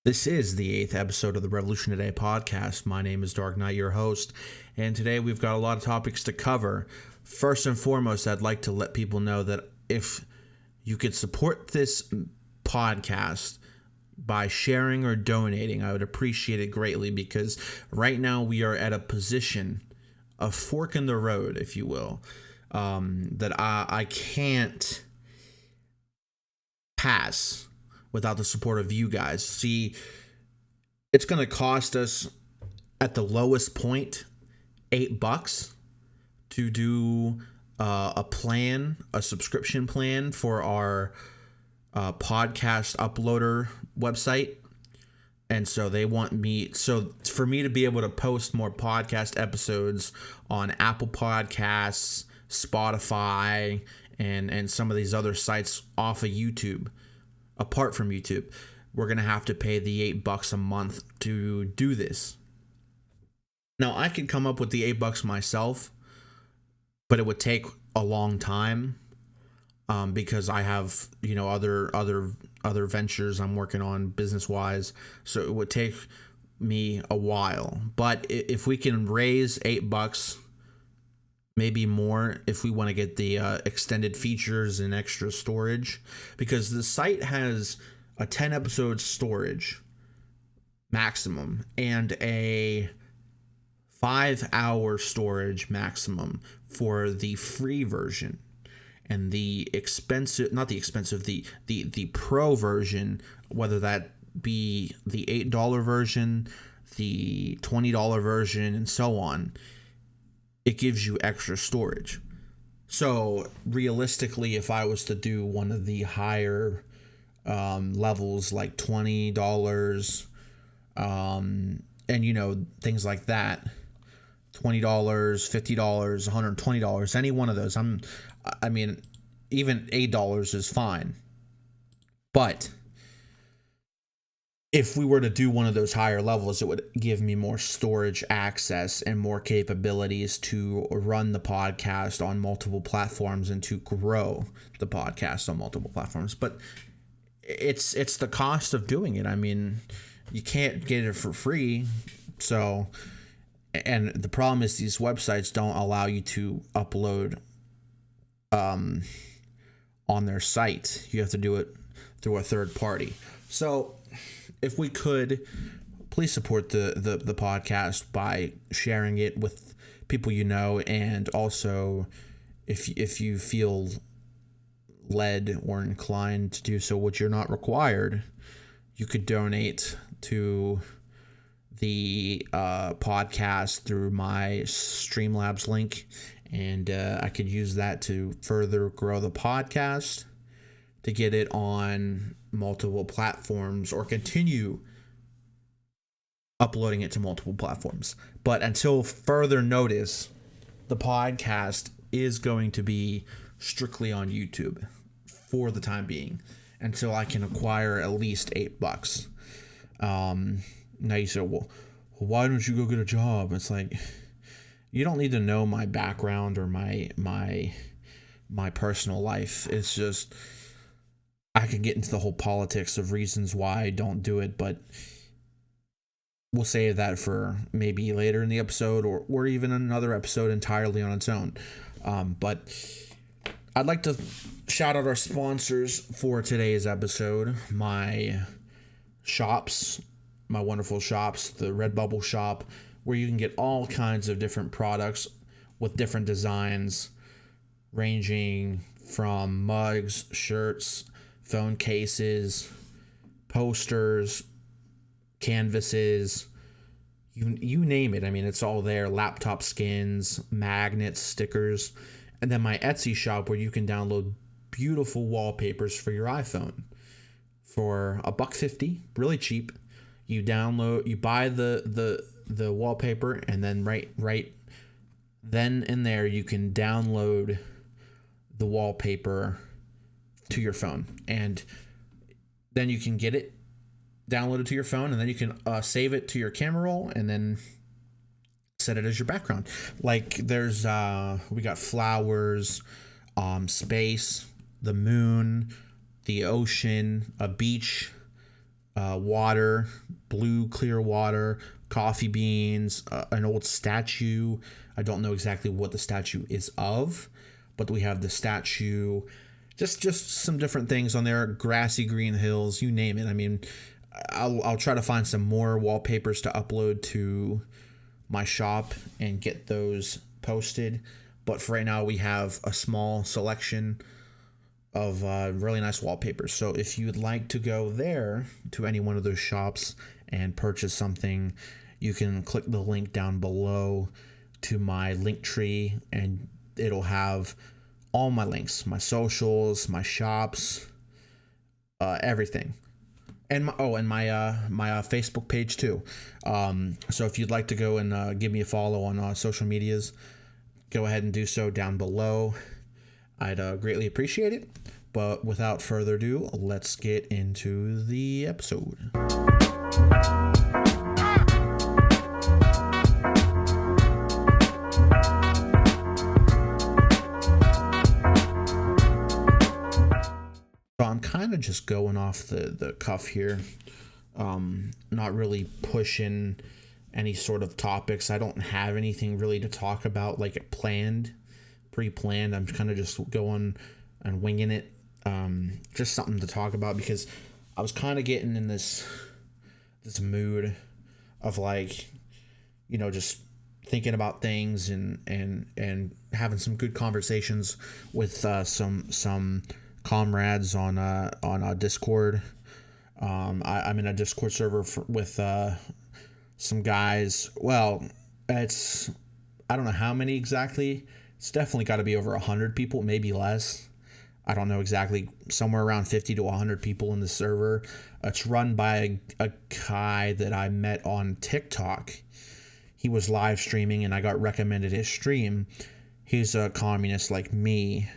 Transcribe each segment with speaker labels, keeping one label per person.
Speaker 1: This is the 8th episode of the Revolution Today podcast. My name is Dark Knight, your host, and today we've got a lot of topics to cover. First and foremost, I'd like to let people know that if you could support this podcast by sharing or donating, I would appreciate it greatly, because right now we are at a position, a fork in the road, if you will, that I can't pass without the support of you guys. See, it's going to cost us at the lowest point $8 to do a subscription plan for our podcast uploader website. And so they want for me to be able to post more podcast episodes on Apple Podcasts, Spotify, and some of these other sites off of YouTube. Apart from YouTube, we're going to have to pay the $8 a month to do this. Now, I could come up with the $8 myself, but it would take a long time because I have, other ventures I'm working on business-wise, so it would take me a while. But if we can raise $8, maybe more, if we want to get the extended features and extra storage, because the site has a 10 episode storage maximum and a 5-hour storage maximum for the free version, and the pro version, whether that be the $8 version, the $20 version, and so on, it gives you extra storage. So realistically, if I was to do one of the higher levels, like $20, and things like that, $20, $50, $120, any one of those, even $8 is fine. But if we were to do one of those higher levels, it would give me more storage access and more capabilities to run the podcast on multiple platforms and to grow the podcast on multiple platforms. But it's the cost of doing it. I mean, you can't get it for free. So, and the problem is these websites don't allow you to upload on their site. You have to do it through a third party. So if we could, please support the podcast by sharing it with people you know, and also if you feel led or inclined to do so, which you're not required, you could donate to the podcast through my Streamlabs link, and I could use that to further grow the podcast, to get it on multiple platforms, or continue uploading it to multiple platforms. But until further notice, the podcast is going to be strictly on YouTube for the time being, until I can acquire at least $8. Now you say, well, why don't you go get a job? It's like, you don't need to know my background or my personal life. It's just, I could get into the whole politics of reasons why I don't do it, but we'll save that for maybe later in the episode, or even another episode entirely on its own. But I'd like to shout out our sponsors for today's episode. My shops, my wonderful shops, the Redbubble shop, where you can get all kinds of different products with different designs, ranging from mugs, shirts, phone cases, posters, canvases, you name it. I mean, it's all there. Laptop skins, magnets, stickers. And then my Etsy shop, where you can download beautiful wallpapers for your iPhone for $1.50, really cheap. You buy the wallpaper, and then right then and there you can download the wallpaper to your phone, and then you can get it downloaded to your phone, and then you can save it to your camera roll, and then set it as your background. Like, there's we got flowers, space, the moon, the ocean, a beach, water, blue clear water, coffee beans, an old statue. I don't know exactly what the statue is of, but we have the statue, just some different things on there, grassy green hills, you name it. I mean, I'll try to find some more wallpapers to upload to my shop and get those posted. But for right now, we have a small selection of really nice wallpapers. So if you'd like to go there to any one of those shops and purchase something, you can click the link down below to my link tree, and it'll have all my links, my socials, my shops, everything. And my Facebook page too. So if you'd like to go and give me a follow on social medias, go ahead and do so down below. I'd greatly appreciate it. But without further ado, let's get into the episode. So I'm kind of just going off the cuff here. Not really pushing any sort of topics. I don't have anything really to talk about, like pre-planned. I'm kind of just going and winging it. Just something to talk about because I was kind of getting in this mood of, like, you know, just thinking about things and having some good conversations with some comrades on Discord. I'm in a Discord server with some guys. Well, I don't know how many exactly. It's definitely got to be over 100 people, maybe less. I don't know exactly. Somewhere around 50 to 100 people in the server. It's run by a guy that I met on TikTok. He was live streaming, and I got recommended his stream. He's a communist like me,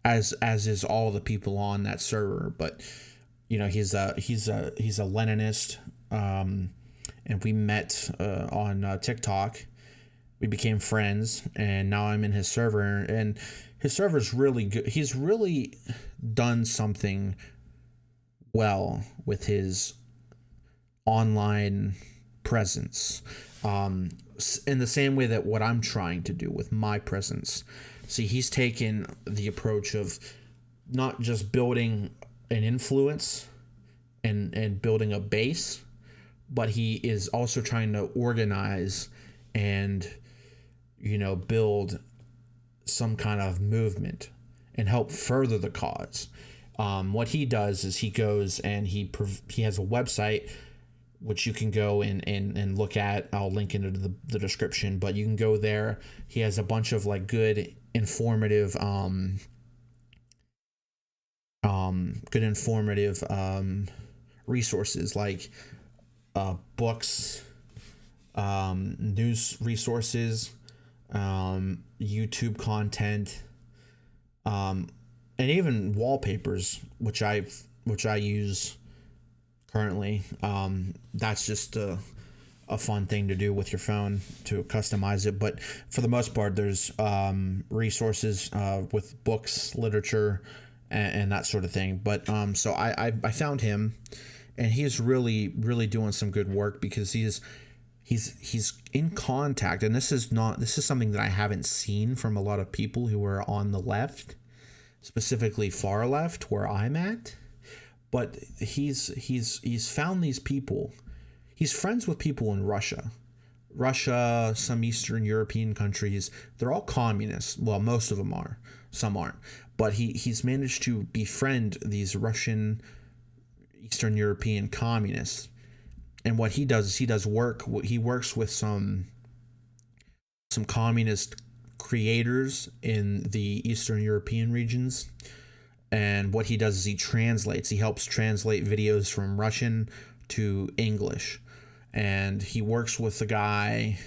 Speaker 1: as is all the people on that server. But you know, he's a Leninist. And we met on TikTok. We became friends, and now I'm in his server, and his server's really good. He's really done something well with his online presence, in the same way that what I'm trying to do with my presence. See, he's taken the approach of not just building an influence and building a base, but he is also trying to organize and, you know, build some kind of movement and help further the cause. What he does is he goes and he has a website which you can go and look at. I'll link into the description, but you can go there. He has a bunch of, like, good informative resources, like books, news resources, YouTube content, and even wallpapers, which I use currently. That's just a fun thing to do with your phone to customize it. But for the most part, there's resources with books, literature, and that sort of thing. But so I found him, and he's really doing some good work because he's in contact, and this is something that I haven't seen from a lot of people who are on the left, specifically far left where I'm at. But he's found these people. He's friends with people in Russia, some Eastern European countries. They're all communists. Well, most of them are. Some aren't. But he's managed to befriend these Russian, Eastern European communists. And what he does is he works with some communist creators in the Eastern European regions. And what he does is he helps translate videos from Russian to English. And he works with the guy,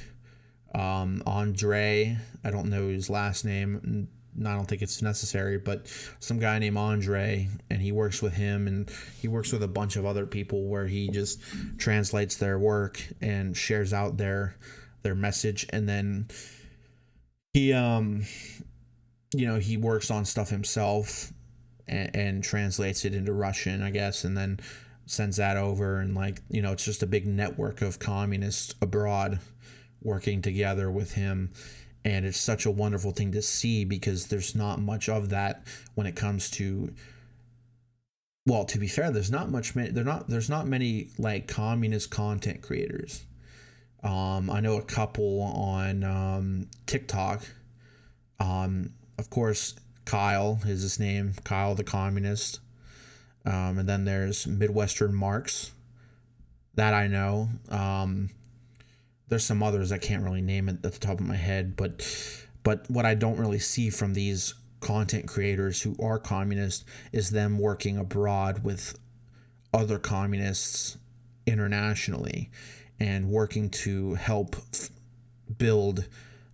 Speaker 1: Andre. I don't know his last name. I don't think it's necessary, but some guy named Andre, and he works with him, and he works with a bunch of other people where he just translates their work and shares out their message. And then he works on stuff himself and translates it into Russian, I guess, and then sends that over, and it's just a big network of communists abroad working together with him. And it's such a wonderful thing to see, because there's not much of that when it comes to, well, to be fair, there's not many like communist content creators. I know a couple on TikTok. Of course, Kyle is his name, Kyle the Communist. And then there's Midwestern Marks, that I know. There's some others I can't really name it at the top of my head, but what I don't really see from these content creators who are communist is them working abroad with other communists internationally and working to help build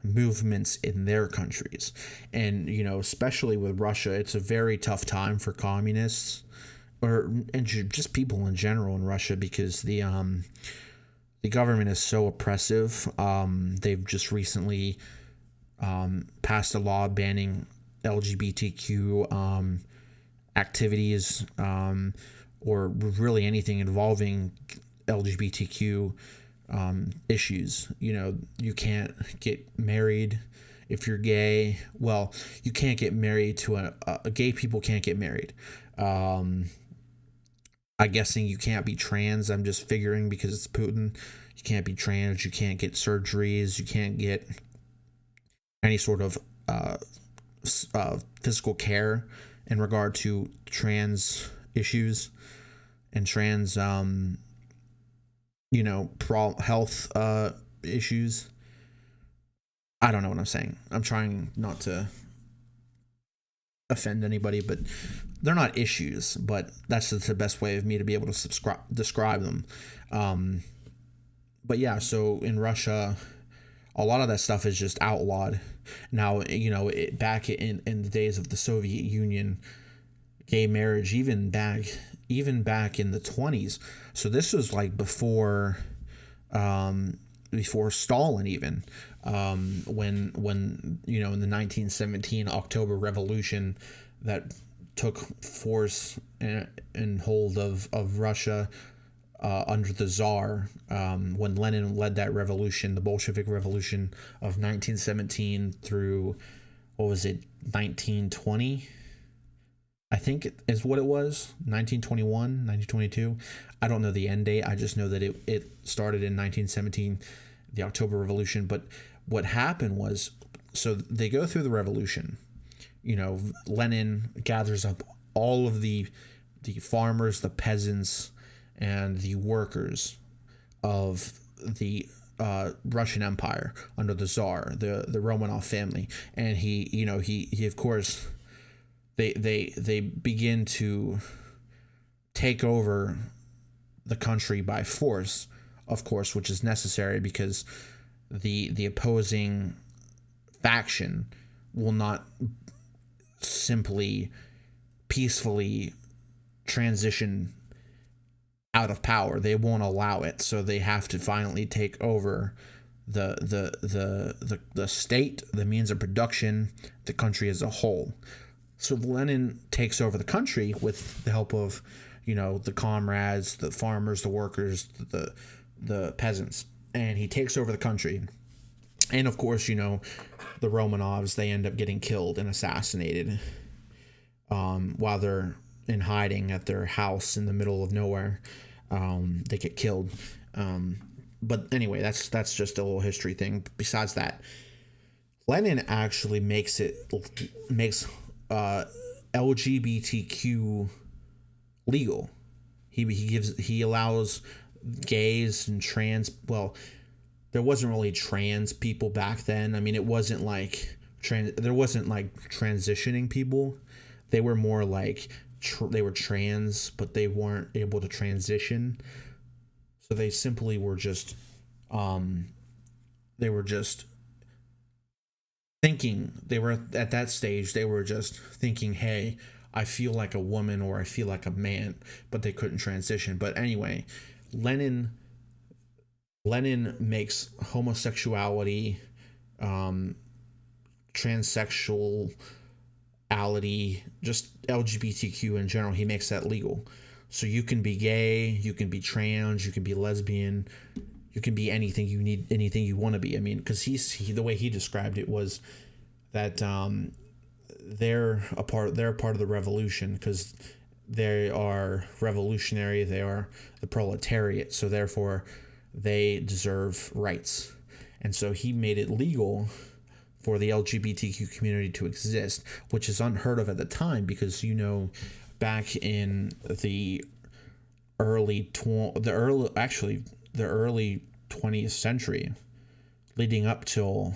Speaker 1: movements in their countries. And especially with Russia, it's a very tough time for communists, and just people in general in Russia, because the government is so oppressive. They've just recently passed a law banning LGBTQ activities, or really anything involving LGBTQ issues. You can't get married if you're gay. Well, you can't get married to a gay people can't get married. I'm guessing you can't be trans. I'm just figuring, because it's Putin. You can't be trans. You can't get surgeries. You can't get any sort of physical care in regard to trans issues and trans, health issues. I don't know what I'm saying. I'm trying not to offend anybody, but they're not issues, but that's the best way of me to be able to describe them. But yeah, so in Russia, a lot of that stuff is just outlawed. Now, back in the days of the Soviet Union, gay marriage, even back in the 20s. So this was like before Stalin, even, when in the 1917 October Revolution that took force and hold of Russia under the Tsar, when Lenin led that revolution, the Bolshevik Revolution of 1917 through, 1920? I think is what it was, 1921, 1922. I don't know the end date. I just know that it started in 1917, the October Revolution. But what happened was, so they go through the revolution. Lenin gathers up all of the farmers, the peasants, and the workers of the Russian Empire under the Tsar, the Romanov family, and he of course, they begin to take over the country by force, of course, which is necessary, because the opposing faction will not simply peacefully transition out of power. They won't allow it, so they have to finally take over the state, the means of production, the country as a whole. So Lenin takes over the country with the help of, the comrades, the farmers, the workers, the peasants, and he takes over the country. And of course, the Romanovs, they end up getting killed and assassinated while they're in hiding at their house in the middle of nowhere. They get killed. But anyway, that's just a little history thing. Besides that, Lenin actually makes LGBTQ legal. He allows gays and trans. Well, there wasn't really trans people back then. I mean, it wasn't like there wasn't like transitioning people. They were more like they were trans, but they weren't able to transition. So they simply were just thinking. They were at that stage, they were just thinking, hey, I feel like a woman or I feel like a man, but they couldn't transition. But anyway, Lenin makes homosexuality, transsexuality, just LGBTQ in general, he makes that legal. So you can be gay, you can be trans, you can be lesbian, you can be anything you need, anything you want to be. I mean, because the way he described it was that they're a part of the revolution, because they are revolutionary, they are the proletariat, so therefore they deserve rights. And so he made it legal for the LGBTQ community to exist, which is unheard of at the time, because back in the early 20th century, leading up till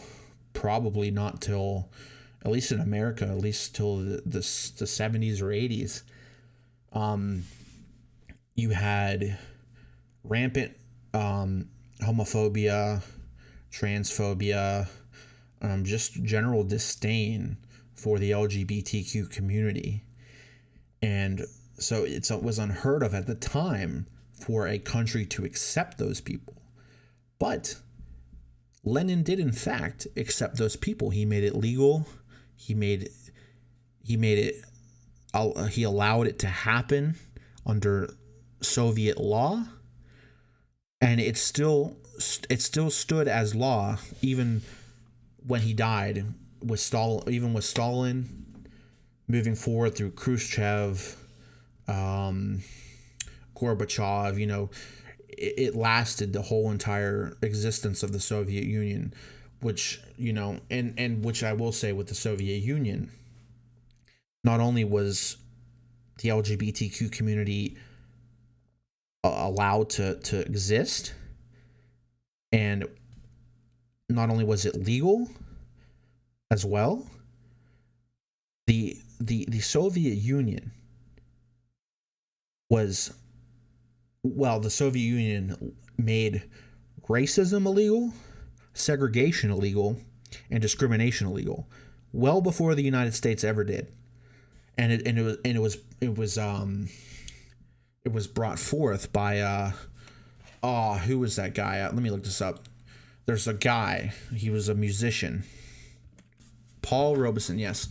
Speaker 1: probably not till, at least in America, at least till the 70s or 80s, you had rampant homophobia, transphobia, just general disdain for the LGBTQ community. And so it was unheard of at the time for a country to accept those people. But Lenin did in fact accept those people. He made it legal. He allowed it to happen under Soviet law, and it still stood as law even when he died, with Stalin, moving forward through Khrushchev, Gorbachev. It lasted the whole entire existence of the Soviet Union, which, and which I will say, with the Soviet Union, not only was the LGBTQ community allowed to exist, and not only was it legal as well, the Soviet Union the Soviet Union made racism illegal, segregation illegal, and discrimination illegal well before the United States ever did. And it was brought forth by who was that guy? Let me look this up. There's a guy, he was a musician. Paul Robeson, yes.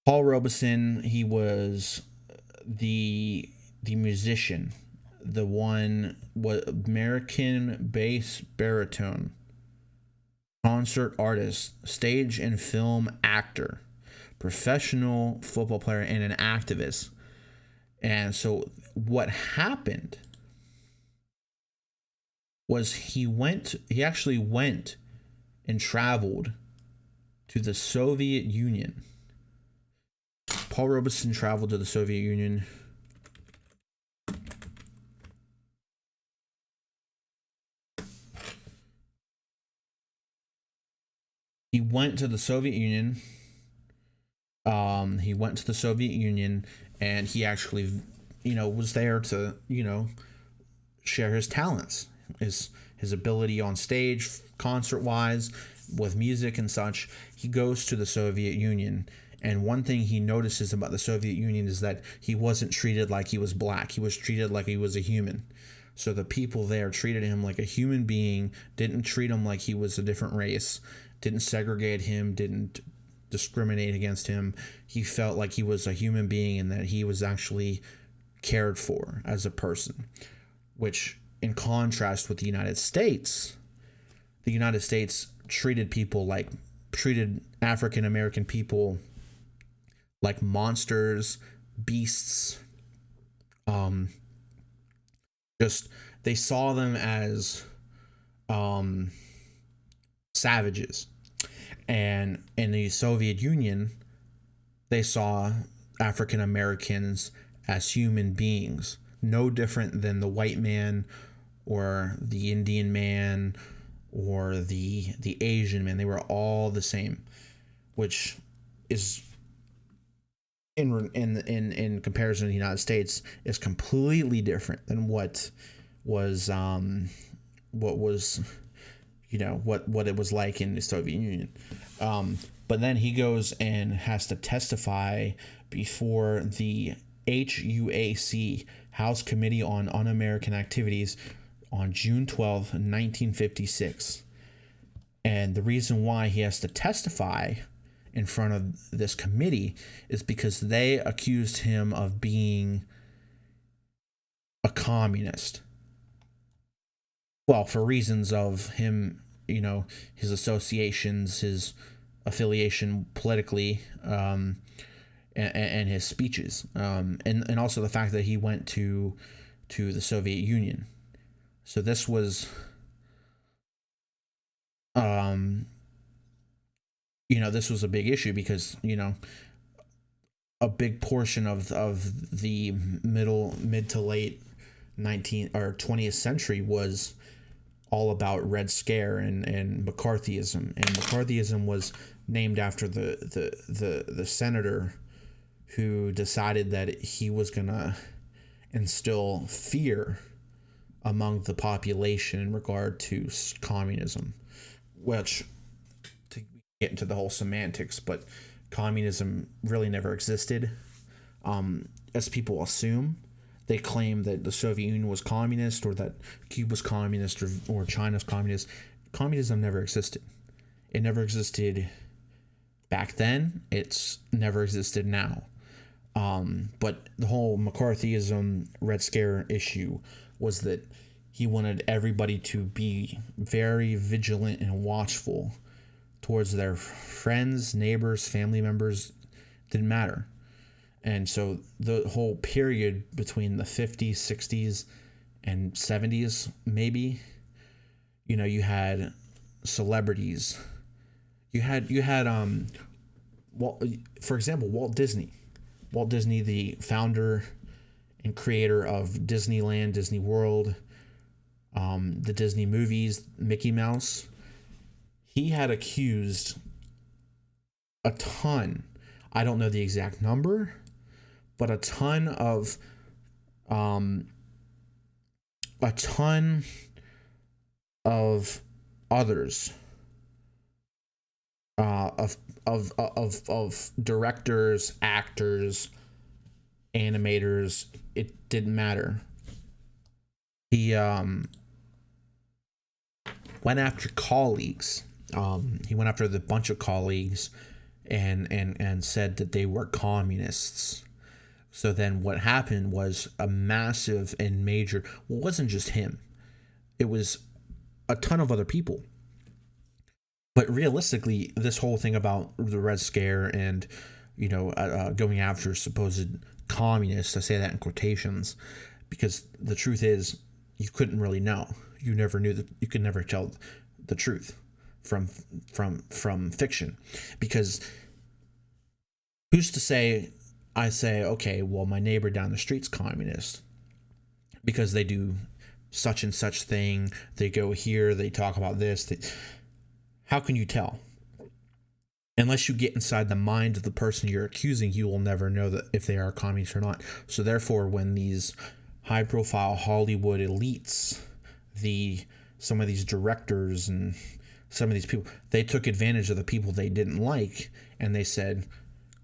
Speaker 1: Paul Robeson, he was the musician, the one, American bass baritone, concert artist, stage and film actor, professional football player, and an activist. And so what happened was he actually went and traveled to the Soviet Union. Paul Robeson traveled to the Soviet Union. He went to the Soviet Union. And he actually, was there to, share his talents, his ability on stage, concert-wise, with music and such. He goes to the Soviet Union, and one thing he notices about the Soviet Union is that he wasn't treated like he was black. He was treated like he was a human. So the people there treated him like a human being, didn't treat him like he was a different race, didn't segregate him, didn't discriminate against him. He felt like he was a human being and that he was actually cared for as a person, which, in contrast with the United States treated African American people like monsters, beasts. They saw them as savages. And in the Soviet Union, they saw African Americans as human beings, no different than the white man or the Indian man or the Asian man. They were all the same, which is, in comparison to the United States, is completely different than what it was like in the Soviet Union. But then he goes and has to testify before the HUAC, House Committee on Un-American Activities, on June 12, 1956. And the reason why he has to testify in front of this committee is because they accused him of being a communist. Well, for reasons of him, his associations, his affiliation politically, and his speeches, and also the fact that he went to the Soviet Union. So this was, this was a big issue because a big portion of the mid to late 19th or 20th century was all about Red Scare and McCarthyism, and McCarthyism was named after the senator who decided that he was gonna instill fear among the population in regard to communism, which, to get into the whole semantics, but communism really never existed. As people assume, they claim that the Soviet Union was communist, or that Cuba was communist, or China's communist. Communism never existed. It never existed back then. It's never existed now. But the whole McCarthyism, Red Scare issue was that he wanted everybody to be very vigilant and watchful towards their friends, neighbors, family members. Didn't matter. And so the whole period between the 50s, 60s, and 70s, maybe, you had celebrities. You had for example, Walt Disney. Walt Disney, the founder and creator of Disneyland, Disney World, the Disney movies, Mickey Mouse. He had accused a ton, I don't know the exact number, but a ton of others, of directors, actors, animators. It didn't matter. He went after colleagues. He went after the bunch of colleagues and said that they were communists. So then what happened was a massive and major, well, it wasn't just him. It was a ton of other people. But realistically, this whole thing about the Red Scare and, going after supposed communists, I say that in quotations, because the truth is, you couldn't really know. You never knew that. You could never tell the truth from fiction, because who's to say? I say, okay, well, my neighbor down the street's communist because they do such and such thing. They go here. They talk about this. How can you tell? Unless you get inside the mind of the person you're accusing, you will never know that if they are communist or not. So therefore, when these high-profile Hollywood elites, some of these directors and some of these people, they took advantage of the people they didn't like, and they said,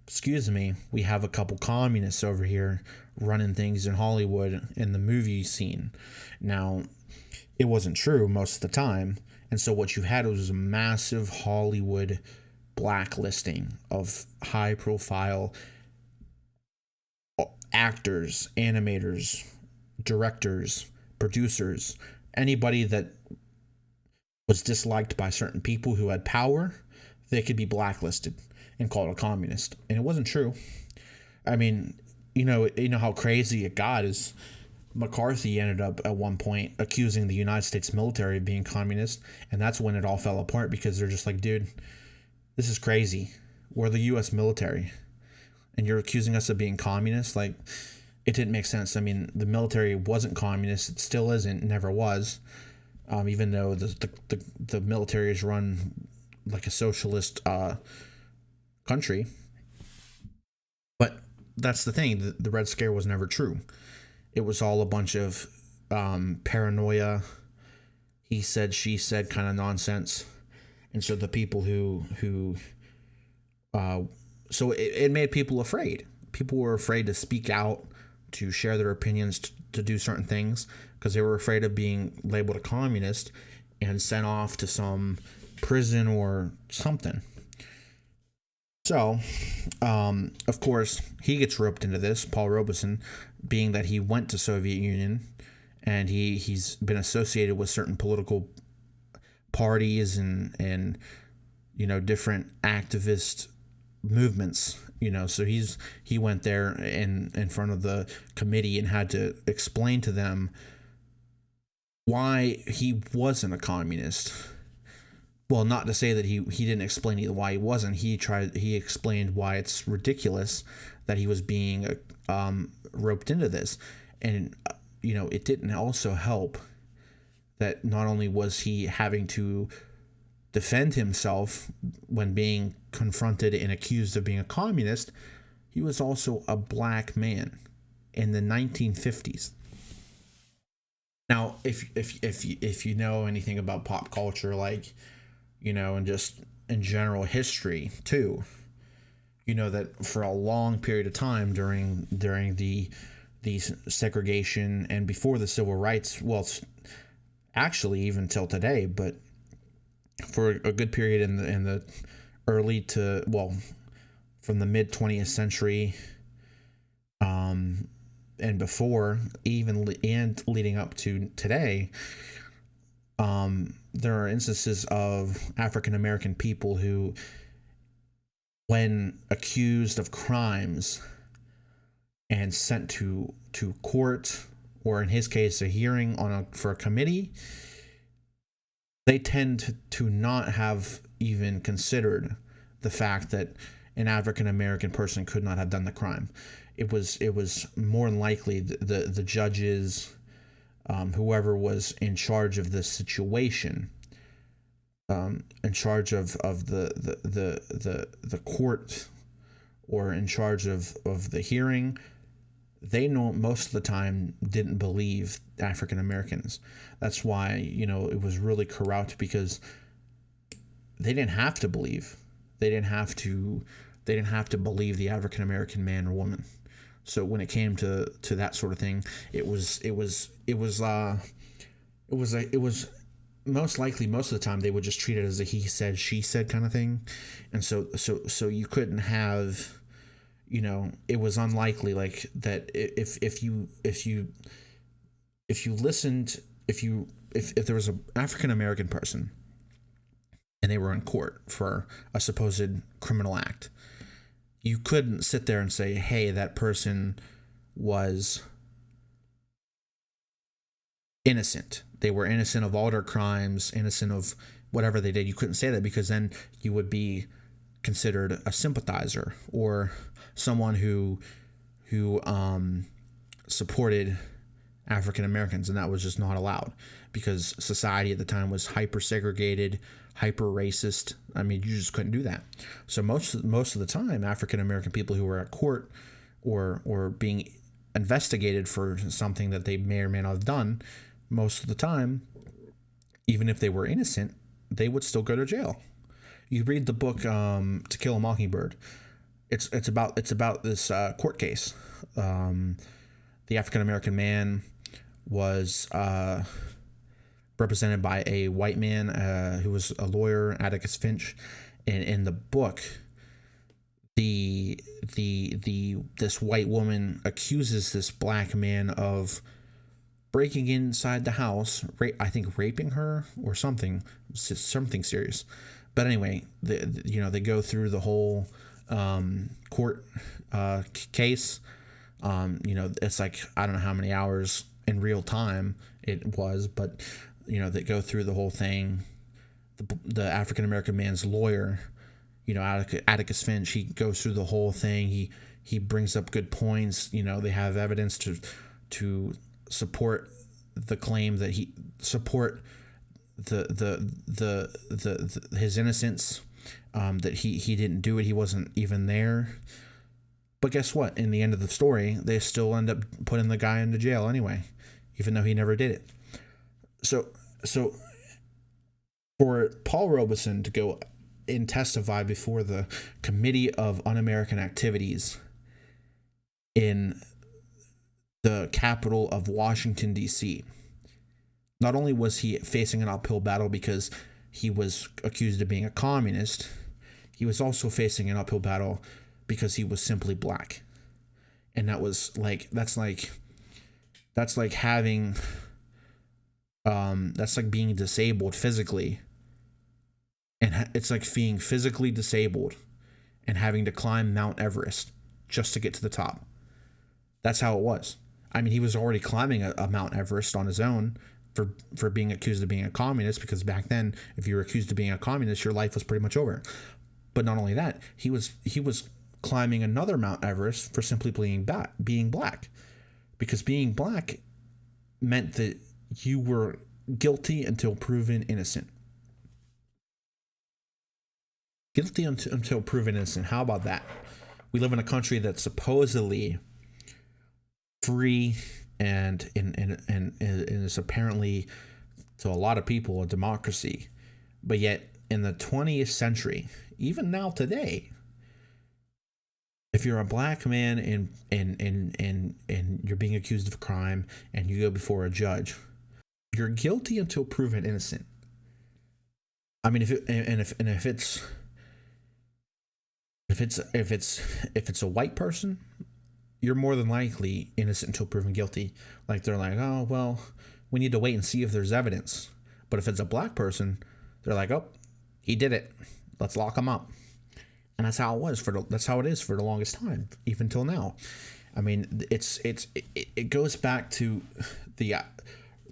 Speaker 1: excuse me, we have a couple communists over here running things in Hollywood in the movie scene. Now, it wasn't true most of the time. And so what you had was a massive Hollywood blacklisting of high-profile actors, animators, directors, producers, anybody that was disliked by certain people who had power, they could be blacklisted and called a communist. And it wasn't true. I mean, you know how crazy it got is McCarthy ended up at one point accusing the United States military of being communist, and that's when it all fell apart, because they're just like, dude, this is crazy. We're the U.S. military, and you're accusing us of being communist? Like, it didn't make sense. I mean, the military wasn't communist. It still isn't. Never was. Even though the military is run like a socialist country. But that's the thing. The Red Scare was never true. It was all a bunch of paranoia, he said, she said kind of nonsense. And so the people so it made people afraid. People were afraid to speak out, to share their opinions, to do certain things, because they were afraid of being labeled a communist and sent off to some prison or something. So, of course, he gets roped into this, Paul Robeson, being that he went to Soviet Union and he's been associated with certain political parties and different activist movements. So he went there in front of the committee and had to explain to them why he wasn't a communist. Well, not to say that he didn't explain why he wasn't. He explained why it's ridiculous that he was being roped into this. And it didn't also help that not only was he having to defend himself when being confronted and accused of being a communist, he was also a black man in the 1950s. Now, if you know anything about pop culture, like, and just in general history too, that for a long period of time during the segregation and before the civil rights, well, actually even till today, but for a good period in the early to, well, from the mid 20th century, and before, even and leading up to today, there are instances of African American people who, when accused of crimes and sent to court, or in his case a hearing for a committee, they tend to not have even considered the fact that an African American person could not have done the crime. It was more than likely the judges, whoever was in charge of the situation, in charge of the court, or in charge of the hearing, they know most of the time didn't believe African Americans. That's why, it was really corrupt, because they didn't have to believe. They didn't have to believe the African American man or woman. So when it came to that sort of thing, it was most likely, most of the time, they would just treat it as a he said, she said kind of thing. And so you couldn't have, it was unlikely, like, that if there was an African American person and they were in court for a supposed criminal act, you couldn't sit there and say, hey, that person was innocent. They were innocent of all their crimes, innocent of whatever they did. You couldn't say that, because then you would be considered a sympathizer or someone who supported African Americans, and that was just not allowed, because society at the time was hyper segregated, hyper racist. I mean, you just couldn't do that. So most of the time, African American people who were at court or being investigated for something that they may or may not have done, most of the time, even if they were innocent, they would still go to jail. You read the book To Kill a Mockingbird. It's about this court case. The African American man was represented by a white man who was a lawyer, Atticus Finch. And in the book, this white woman accuses this black man of breaking inside the house, I think raping her or something serious. But anyway, they go through the whole court case. It's like, I don't know how many hours in real time it was, but they go through the whole thing. The African American man's lawyer, Atticus Finch, he goes through the whole thing. He brings up good points. They have evidence to support the claim that he support his innocence, that he didn't do it. He wasn't even there. But guess what? In the end of the story, they still end up putting the guy into jail anyway, even though he never did it. So for Paul Robeson to go and testify before the Committee of Un-American Activities in the capital of Washington, D.C., not only was he facing an uphill battle because he was accused of being a communist, he was also facing an uphill battle because he was simply black. And that's like having, that's like being disabled physically. And it's like being physically disabled and having to climb Mount Everest just to get to the top. That's how it was. I mean, he was already climbing a Mount Everest on his own for being accused of being a communist, because back then, if you were accused of being a communist, your life was pretty much over. But not only that, he was climbing another Mount Everest for simply being black, because being black meant that you were guilty until proven innocent. Guilty until proven innocent. How about that? We live in a country that's supposedly free and is apparently, to a lot of people, a democracy. But yet, in the 20th century, even now today, if you're a black man and you're being accused of a crime and you go before a judge, you're guilty until proven innocent. I mean, if it's a white person, you're more than likely innocent until proven guilty. Like, they're like, oh, well, we need to wait and see if there's evidence. But if it's a black person, they're like, oh, he did it, let's lock him up. And that's how it was that's how it is for the longest time, even till now. I mean, it goes back to the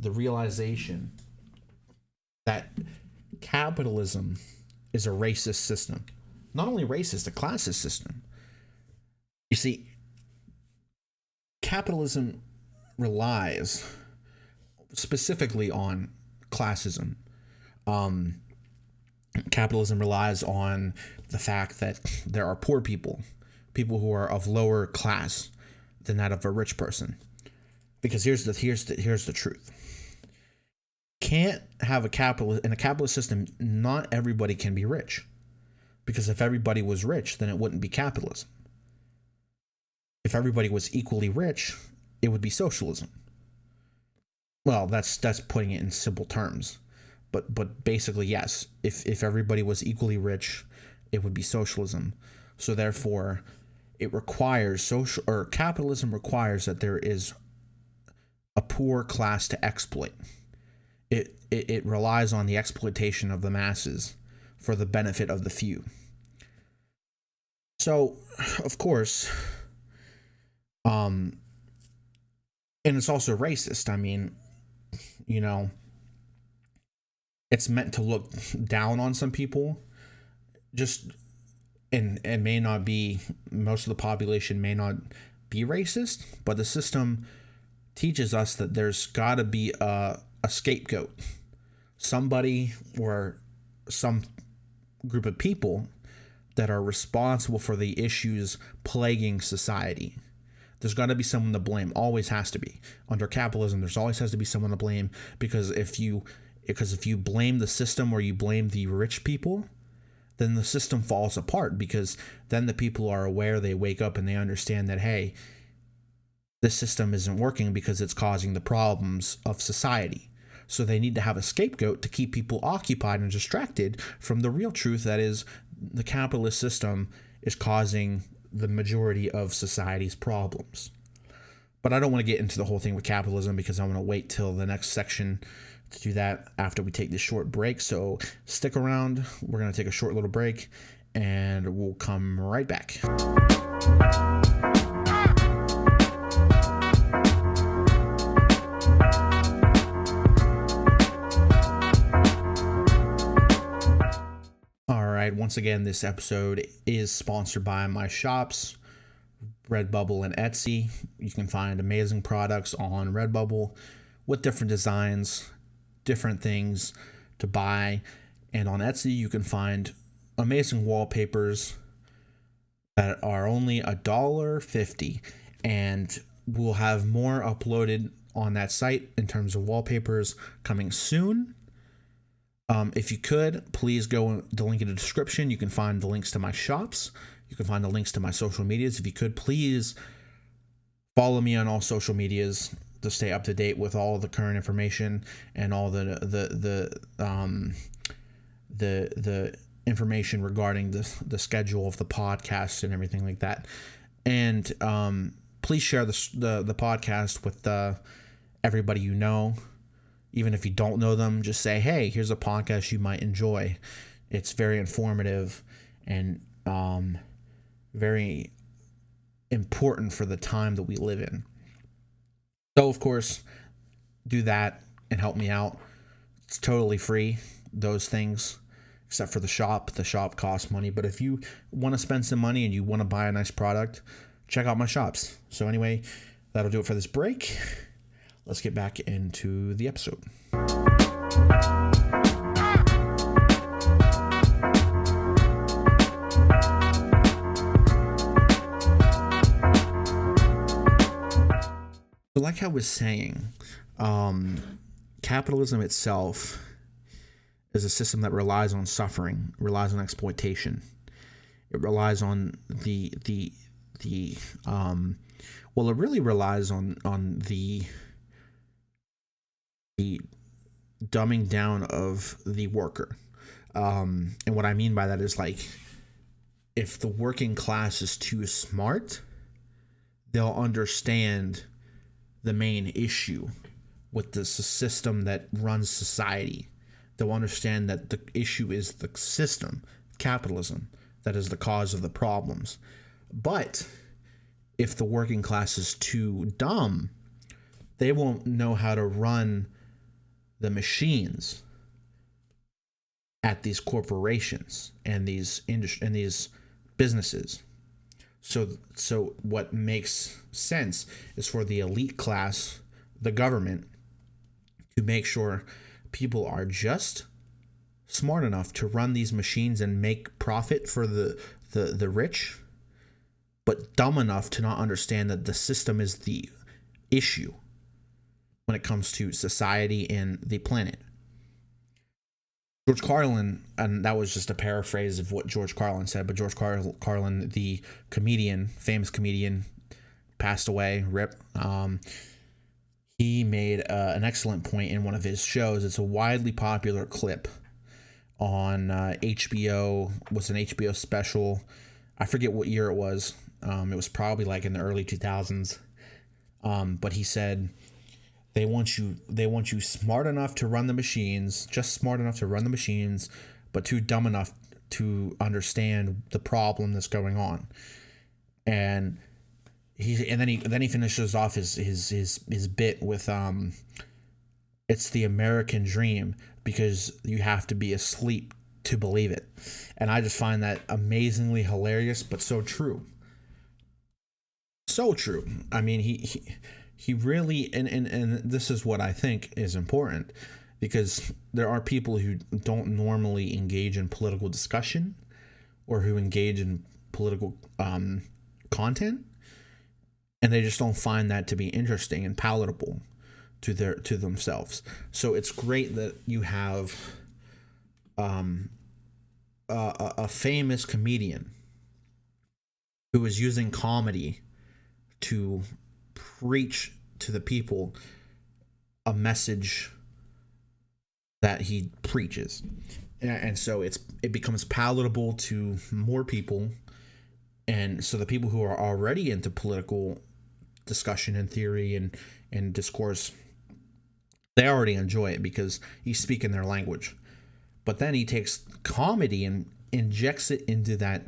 Speaker 1: realization that capitalism is a racist system. Not only racist, a classist system. You see, capitalism relies specifically on classism. Capitalism relies on the fact that there are poor people who are of lower class than that of a rich person. Because here's the truth. Can't have in a capitalist system, not everybody can be rich. Because if everybody was rich, then it wouldn't be capitalism. If everybody was equally rich, it would be socialism. Well, that's putting it in simple terms. But basically, yes, if everybody was equally rich, it would be socialism. So therefore, it requires capitalism requires that there is a poor class to exploit. It relies on the exploitation of the masses for the benefit of the few. So, of course, and it's also racist. I mean, you know, it's meant to look down on some people, and may not be, most of the population may not be racist, but the system teaches us that there's got to be a scapegoat, somebody or some group of people that are responsible for the issues plaguing society. There's got to be someone to blame. Always has to be. Under capitalism, there's always has to be someone to blame, because if you blame the system or you blame the rich people, then the system falls apart, because then the people are aware, they wake up and they understand that, hey, this system isn't working because it's causing the problems of society. So they need to have a scapegoat to keep people occupied and distracted from the real truth, that is, the capitalist system is causing the majority of society's problems. But I don't want to get into the whole thing with capitalism, because I want to wait till the next section to do that after we take this short break. So stick around. We're going to take a short little break and we'll come right back. All right. Once again, this episode is sponsored by my shops, Redbubble and Etsy. You can find amazing products on Redbubble with different designs, different things to buy, and on Etsy you can find amazing wallpapers that are only $1.50, and we'll have more uploaded on that site in terms of wallpapers coming soon. If you could, please go the link in the description. You can find the links to my shops. You can find the links to my social medias. If you could, please follow me on all social medias to stay up to date with all the current information and all the information regarding the schedule of the podcast and everything like that. And please share the podcast with everybody you know. Even if you don't know them, just say, hey, here's a podcast you might enjoy. It's very informative and very important for the time that we live in. So, of course, do that and help me out. It's totally free, those things, except for the shop. The shop costs money. But if you want to spend some money and you want to buy a nice product, check out my shops. So anyway, that'll do it for this break. Let's get back into the episode. So like I was saying, capitalism itself is a system that relies on suffering, relies on exploitation. It relies on it really relies on the dumbing down of the worker. And what I mean by that is, like, if the working class is too smart, they'll understand the main issue with the system that runs society. They'll understand that the issue is the system, capitalism, that is the cause of the problems. But if the working class is too dumb, they won't know how to run the machines at these corporations and these businesses. So what makes sense is for the elite class, the government, to make sure people are just smart enough to run these machines and make profit for the rich, but dumb enough to not understand that the system is the issue when it comes to society and the planet. George Carlin, and that was just a paraphrase of what George Carlin said, but George Carlin, the comedian, famous comedian, passed away, rip. He made an excellent point in one of his shows. It's a widely popular clip on HBO. Was an HBO special. I forget what year it was. It was probably like in the early 2000s. But he said, They want you smart enough to run the machines, just smart enough to run the machines, but too dumb enough to understand the problem that's going on. And then he finishes off his bit with it's the American dream because you have to be asleep to believe it. And I just find that amazingly hilarious, but so true. So true. I mean, he really, and this is what I think is important, because there are people who don't normally engage in political discussion or who engage in political content, and they just don't find that to be interesting and palatable to themselves. So it's great that you have a famous comedian who is using comedy to preach to the people a message that he preaches, and so it becomes palatable to more people, and so the people who are already into political discussion and theory and discourse, they already enjoy it because he's speaking their language. But then he takes comedy and injects it into that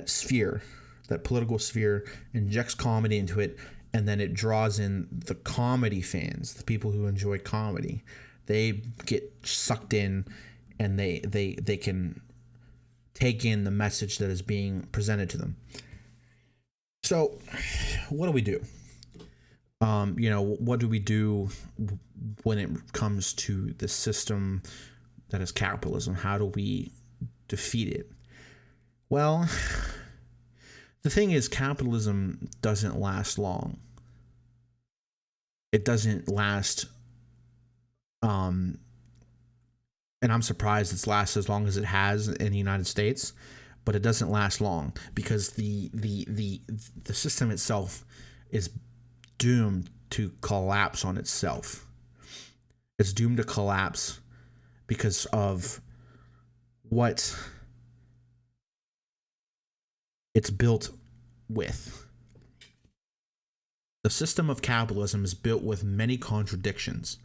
Speaker 1: sphere, that political sphere, injects comedy into it, and then it draws in the comedy fans, the people who enjoy comedy. They get sucked in, and they can take in the message that is being presented to them. So, what do we do? What do we do when it comes to the system that is capitalism? How do we defeat it? Well, the thing is, capitalism doesn't last long. It doesn't last, and I'm surprised it's lasted as long as it has in the United States, but it doesn't last long because the system itself is doomed to collapse on itself. It's doomed to collapse because of what it's built with. The system of capitalism is built with many contradictions.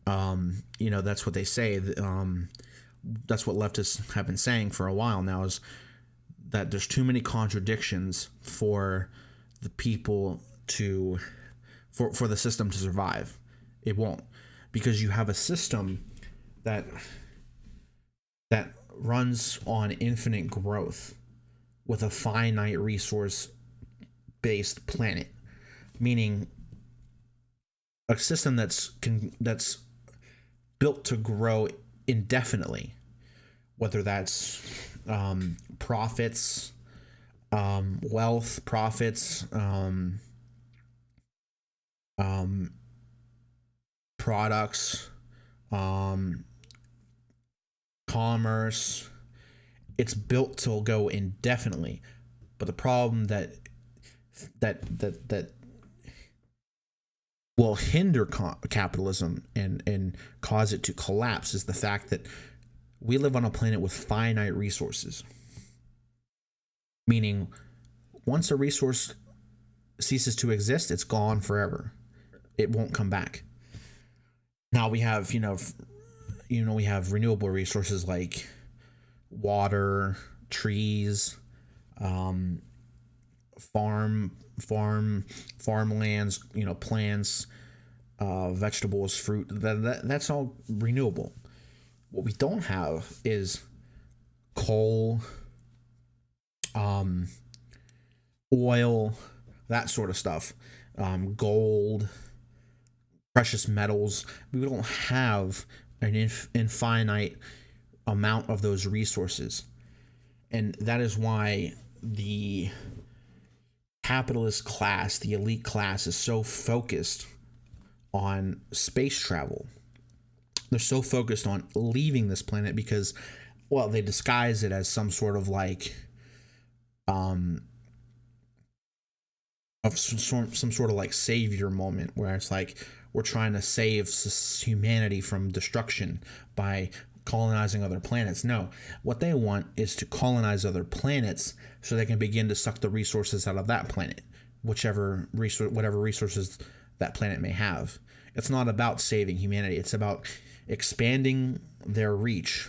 Speaker 1: That's what they say. That's what leftists have been saying for a while now, is that there's too many contradictions for the people for the system to survive. It won't, because you have a system that runs on infinite growth with a finite resource based planet, meaning a system that's built to grow indefinitely, whether that's profits, wealth, profits, products, commerce. It's built to go indefinitely, but the problem that will hinder capitalism and cause it to collapse is the fact that we live on a planet with finite resources. Meaning, once a resource ceases to exist, it's gone forever. It won't come back. Now we have, we have renewable resources like water, trees, farmlands, plants, vegetables, fruit. That's all renewable. What we don't have is coal, oil, that sort of stuff, gold, precious metals. We don't have an infinite amount of those resources, and that is why the capitalist class, the elite class, is so focused on space travel. They're so focused on leaving this planet because, well, they disguise it as some sort of some sort of savior moment, where it's like we're trying to save humanity from destruction by colonizing other planets. No, what they want is to colonize other planets so they can begin to suck the resources out of that planet, whatever resources that planet may have. It's not about saving humanity. It's about expanding their reach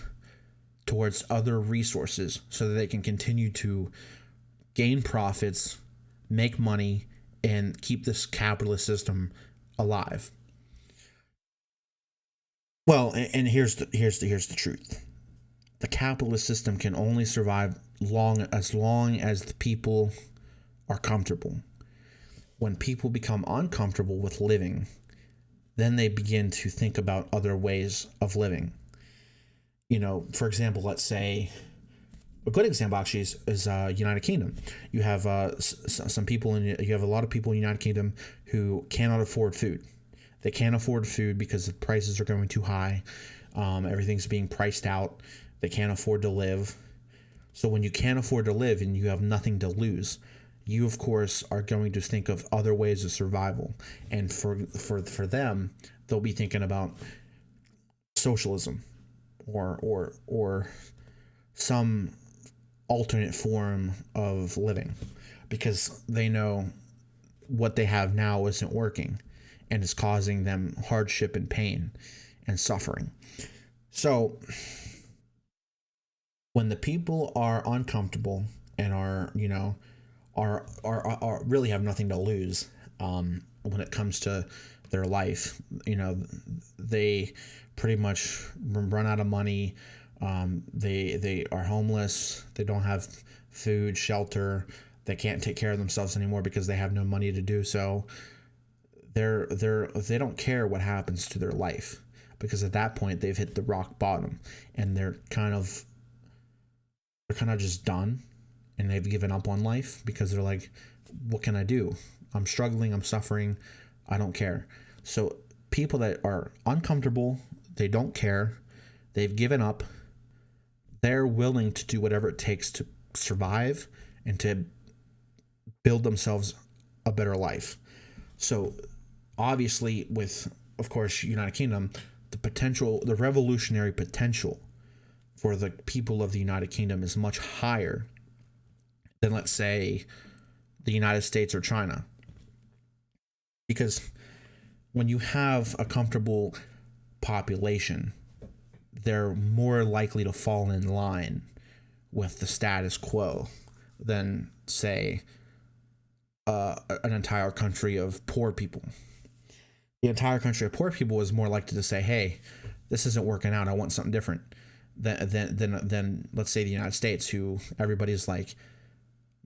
Speaker 1: towards other resources so that they can continue to gain profits, make money, and keep this capitalist system alive. Well, and here's the truth. The capitalist system can only survive as long as the people are comfortable. When people become uncomfortable with living, then they begin to think about other ways of living. For example, let's say a good example actually is United Kingdom. You have some people you have a lot of people in the United Kingdom who cannot afford food. They can't afford food because the prices are going too high. Everything's being priced out. They can't afford to live. So when you can't afford to live and you have nothing to lose, you of course are going to think of other ways of survival. And for them, they'll be thinking about socialism or some alternate form of living, because they know what they have now isn't working and is causing them hardship and pain and suffering. So when the people are uncomfortable and are really have nothing to lose when it comes to their life, they pretty much run out of money. They are homeless. They don't have food, shelter. They can't take care of themselves anymore because they have no money to do so. They don't care what happens to their life, because at that point they've hit the rock bottom and they're kind of just done, and they've given up on life because they're like, what can I do? I'm struggling. I'm suffering. I don't care. So people that are uncomfortable, they don't care. They've given up. They're willing to do whatever it takes to survive and to build themselves a better life. So obviously with, of course, United Kingdom, the revolutionary potential for the people of the United Kingdom is much higher than, let's say, the United States or China. Because when you have a comfortable population, they're more likely to fall in line with the status quo than, say, an entire country of poor people. The entire country of poor people is more likely to say, hey, this isn't working out, I want something different, than let's say the United States, who everybody's like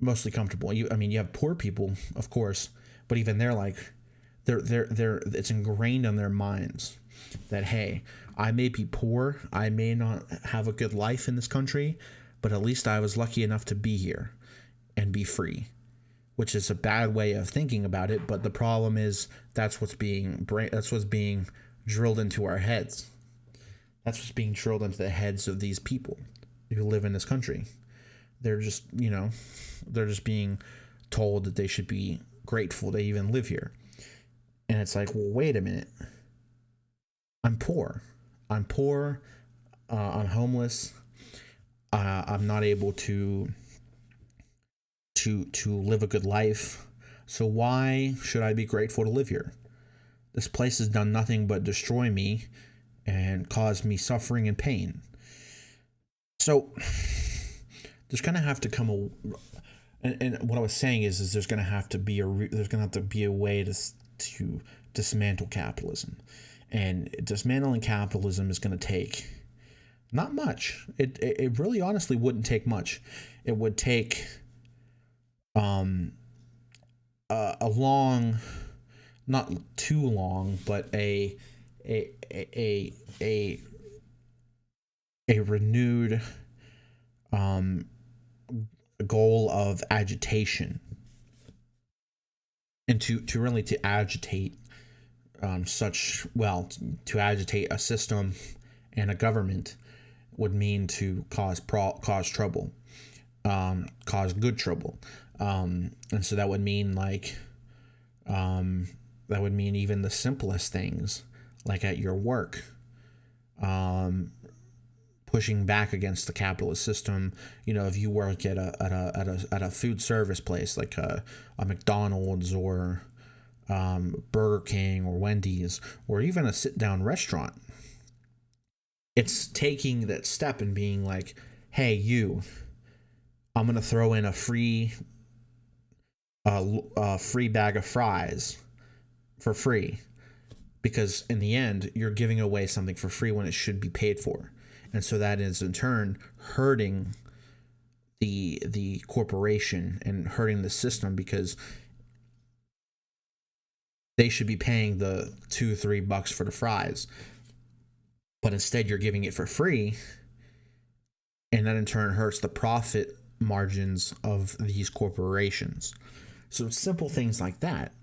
Speaker 1: mostly comfortable. You have poor people, of course, but even they're like, they're it's ingrained in their minds that, hey, I may be poor, I may not have a good life in this country, but at least I was lucky enough to be here and be free. Which is a bad way of thinking about it, but the problem is that's what's being drilled into our heads. That's what's being drilled into the heads of these people who live in this country. They're just, they're just being told that they should be grateful to even live here. And it's like, well, wait a minute. I'm poor. I'm homeless. I'm not able to live a good life. So why should I be grateful to live here? This place has done nothing but destroy me and cause me suffering and pain. So there's going to have to come and what I was saying is there's going to have to be a way to dismantle capitalism. And dismantling capitalism is going to take not much. It really honestly wouldn't take much. It would take a long, not too long, but a renewed goal of agitation, and to agitate to agitate a system and a government would mean to cause trouble, cause good trouble. And so that would mean even the simplest things, like at your work, pushing back against the capitalist system. If you work at a food service place like a McDonald's or Burger King or Wendy's, or even a sit-down restaurant, it's taking that step and being like, hey, I'm gonna throw in a free bag of fries for free, because in the end you're giving away something for free when it should be paid for, and so that is in turn hurting the corporation and hurting the system, because they should be paying the $2-3 for the fries, but instead you're giving it for free, and that in turn hurts the profit margins of these corporations. So simple things like that,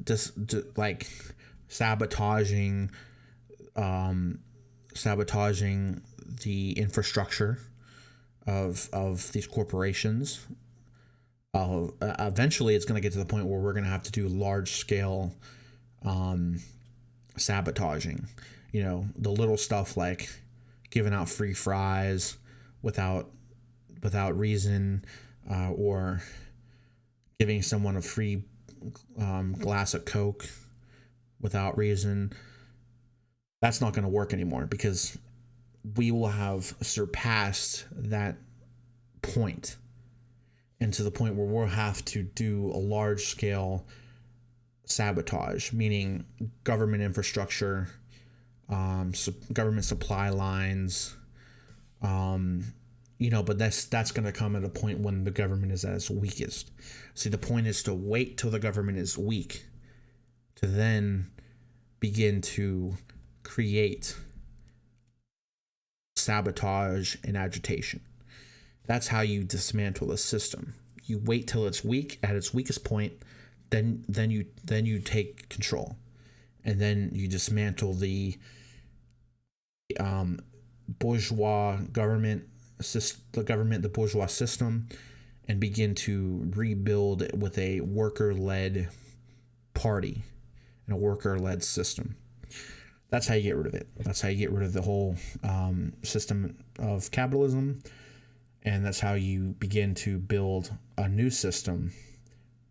Speaker 1: just like sabotaging the infrastructure of these corporations. Eventually it's going to get to the point where we're going to have to do large scale sabotaging. The little stuff like giving out free fries without reason, or giving someone a free glass of Coke without reason. That's not going to work anymore, because we will have surpassed that point, and to the point where we'll have to do a large scale sabotage, meaning government infrastructure, government supply lines, but that's going to come at a point when the government is at its weakest. See, the point is to wait till the government is weak to then begin to create sabotage and agitation. That's how you dismantle a system. You wait till it's weak, at its weakest point, then you take control, and then you dismantle the bourgeois government, the bourgeois system, and begin to rebuild it with a worker-led party and a worker-led system. That's how you get rid of it. That's how you get rid of the whole system of capitalism. And that's how you begin to build a new system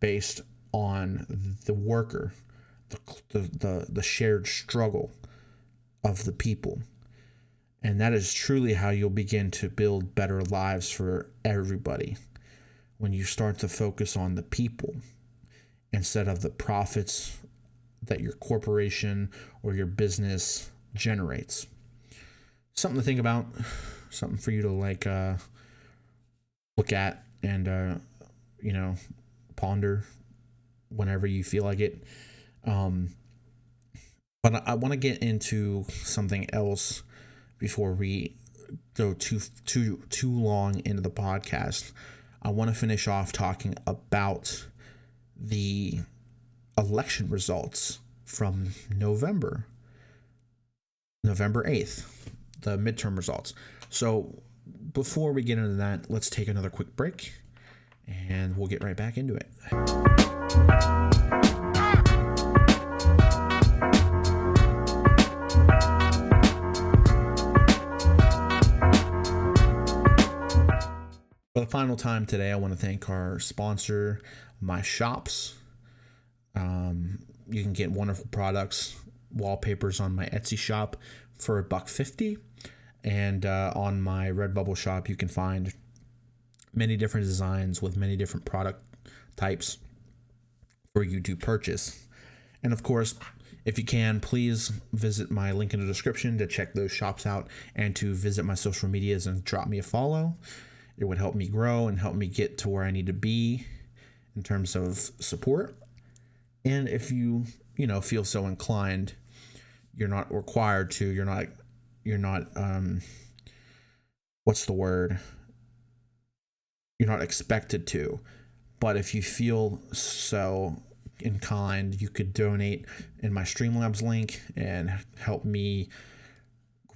Speaker 1: based on the worker, the shared struggle of the people. And that is truly how you'll begin to build better lives for everybody, when you start to focus on the people instead of the profits that your corporation or your business generates. Something to think about, something for you to look at and ponder whenever you feel like it. But I want to get into something else before we go too long into the podcast. I want to finish off talking about the election results from November 8th, the midterm results. So before we get into that, let's take another quick break and we'll get right back into it. For the final time today, I want to thank our sponsor, My Shops. You can get wonderful products, wallpapers on my Etsy shop for $1.50. And on my Redbubble shop, you can find many different designs with many different product types for you to purchase. And of course, if you can, please visit my link in the description to check those shops out and to visit my social medias and drop me a follow. It would help me grow and help me get to where I need to be in terms of support. And if you feel so inclined, you're not required to, you're not what's the word? You're not expected to. But if you feel so inclined, you could donate in my Streamlabs link and help me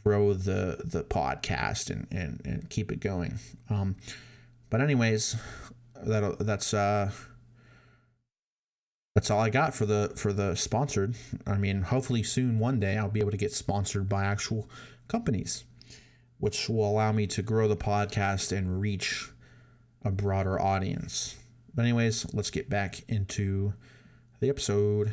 Speaker 1: grow the podcast and keep it going. But anyways, that's all I got for the sponsored. I mean, hopefully soon, one day, I'll be able to get sponsored by actual companies, which will allow me to grow the podcast and reach a broader audience. But anyways, let's get back into the episode.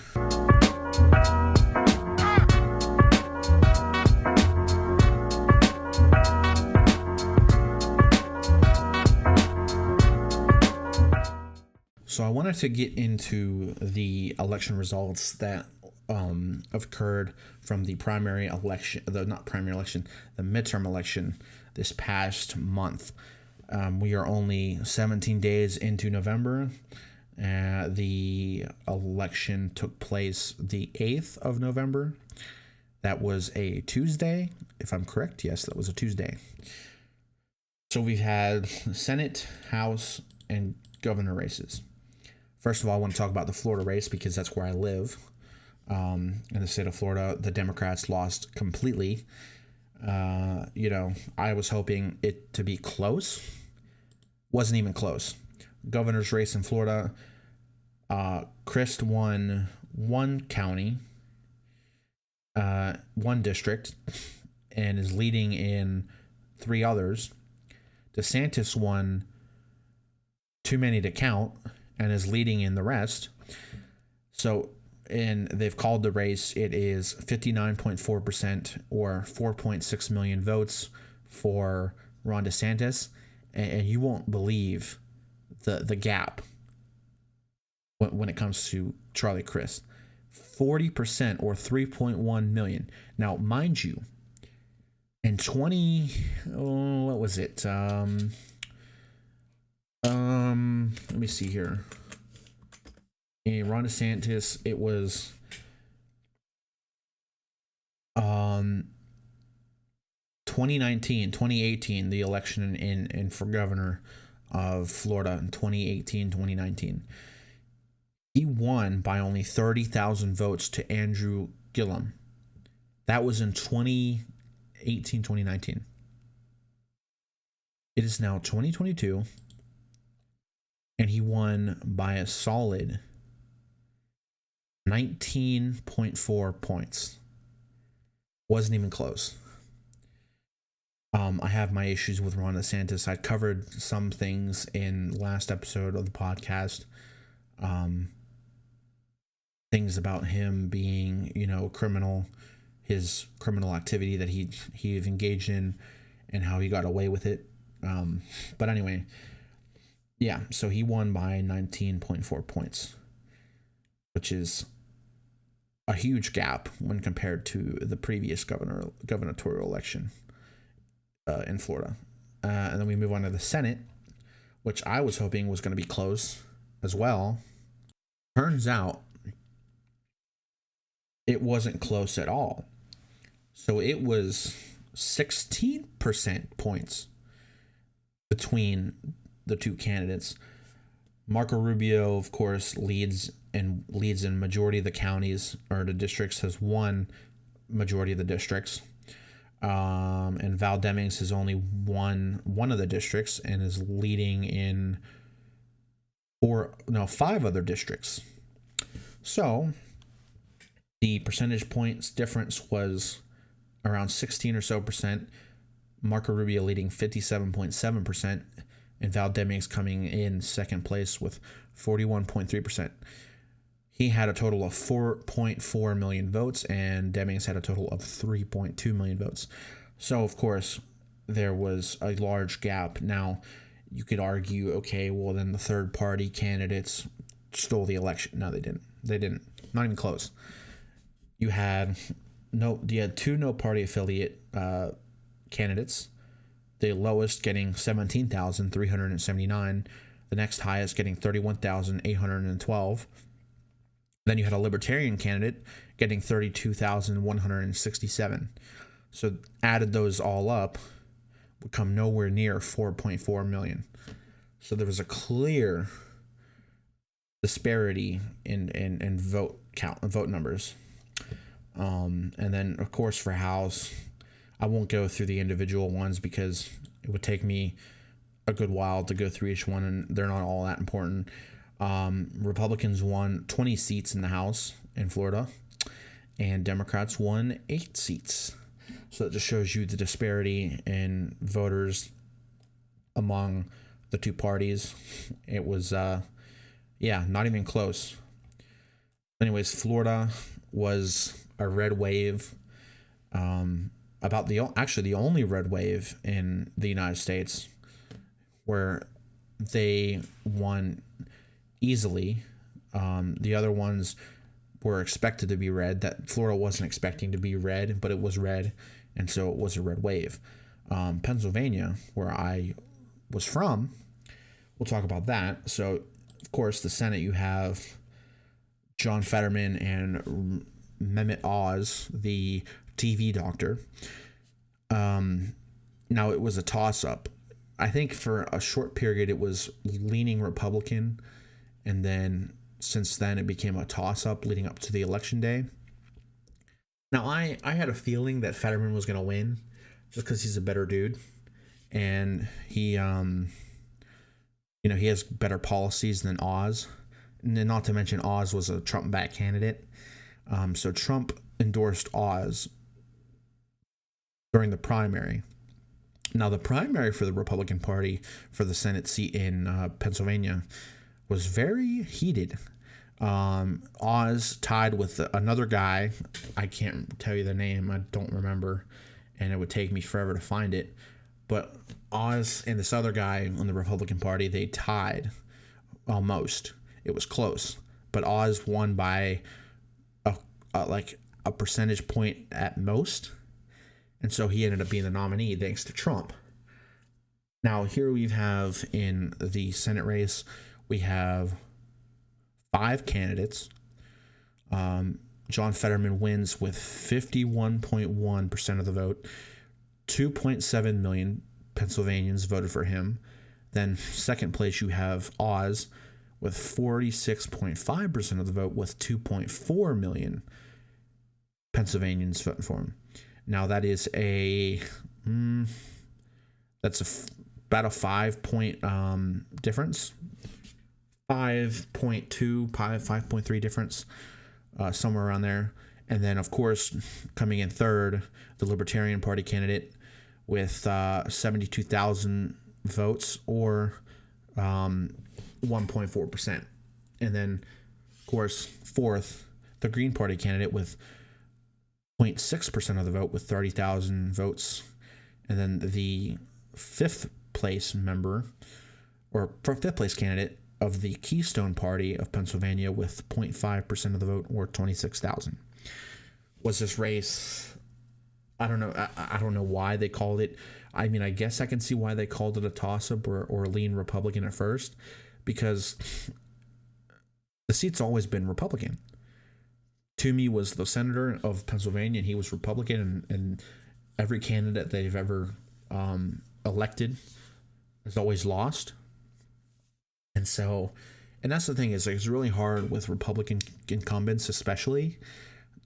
Speaker 1: So I wanted to get into the election results that occurred from the primary election, the midterm election this past month. We are only 17 days into November. The election took place the 8th of November. That was a Tuesday, if I'm correct. Yes, that was a Tuesday. So we've had Senate, House, and governor races. First of all, I want to talk about the Florida race because that's where I live. In the state of Florida, the Democrats lost completely. I was hoping it to be close. Wasn't even close. Governor's race in Florida, Crist won one county, one district, and is leading in 3 others. DeSantis won too many to count and is leading in the rest. So, and they've called the race, it is 59.4% or 4.6 million votes for Ron DeSantis. And you won't believe the gap when it comes to Charlie Crist. 40% or 3.1 million. Now, mind you, in what was it? Let me see here. In Ron DeSantis, it was 2018, the election in for governor of Florida in 2018-2019. He won by only 30,000 votes to Andrew Gillum. That was in 2018-2019. It is now 2022. And he won by a solid 19.4 points. Wasn't even close. I have my issues with Ron DeSantis. I covered some things in last episode of the podcast. Things about him being, criminal, his criminal activity that he engaged in, and how he got away with it. But anyway, yeah. So he won by 19.4 points, which is a huge gap when compared to the previous gubernatorial election in Florida. And then we move on to the Senate, which I was hoping was going to be close as well. Turns out it wasn't close at all. So it was 16% points between the two candidates. Marco Rubio, of course, leads in majority of the counties or the districts, has won majority of the districts. And Val Demings has only won one of the districts and is leading in 5 other districts. So the percentage points difference was around 16 or so percent. Marco Rubio leading 57.7%, and Val Demings coming in second place with 41.3%. He had a total of 4.4 million votes, and Demings had a total of 3.2 million votes. So, of course, there was a large gap. Now, you could argue, okay, well, then the third-party candidates stole the election. No, they didn't. They didn't. Not even close. You had 2 no-party affiliate candidates. The lowest getting 17,379. The next highest getting 31,812. Then you had a libertarian candidate getting 32,167. So added those all up, would come nowhere near 4.4 million. So there was a clear disparity in vote count and vote numbers. And then, of course, for House, I won't go through the individual ones because it would take me a good while to go through each one, and they're not all that important. Republicans won 20 seats in the House in Florida, and Democrats won 8 seats. So that just shows you the disparity in voters among the two parties. It was, not even close. Anyways, Florida was a red wave. About the only red wave in the United States, where they won easily. The other ones were expected to be red. That Florida wasn't expecting to be red, but it was red, and so it was a red wave. Pennsylvania, where I was from, we'll talk about that. So, of course, the Senate, you have John Fetterman and Mehmet Oz, the TV doctor. Now, it was a toss-up. I think for a short period it was leaning Republican, and then since then it became a toss-up leading up to the election day. Now, I had a feeling that Fetterman was going to win just because he's a better dude, and he has better policies than Oz. And then, not to mention, Oz was a Trump-backed candidate. So Trump endorsed Oz during the primary. Now, the primary for the Republican Party for the Senate seat in Pennsylvania was very heated. Oz tied with another guy. I can't tell you the name. I don't remember, and it would take me forever to find it. But Oz and this other guy on the Republican Party, they tied almost. It was close, but Oz won by a percentage point at most, and so he ended up being the nominee thanks to Trump. Now, here we have in the Senate race, we have 5 candidates. John Fetterman wins with 51.1% of the vote. 2.7 million Pennsylvanians voted for him. Then second place, you have Oz with 46.5% of the vote, with 2.4 million Pennsylvanians voting for him. Now, that is about a 5-point difference. 5.2, 5.3 difference, somewhere around there. And then, of course, coming in third, the Libertarian Party candidate with 72,000 votes, or 1.4%. And then, of course, fourth, the Green Party candidate with 0.6% of the vote with 30,000 votes. And then the fifth place member, or fifth place candidate of the Keystone Party of Pennsylvania with 0.5% of the vote, or 26,000. Was this race, I don't know. I don't know why they called it. I mean, I guess I can see why they called it a toss-up or lean Republican at first, because the seat's always been Republican. Toomey was the senator of Pennsylvania, and he was Republican, and every candidate they've ever elected has always lost. And so, and that's the thing, is like, it's really hard with Republican incumbents, especially,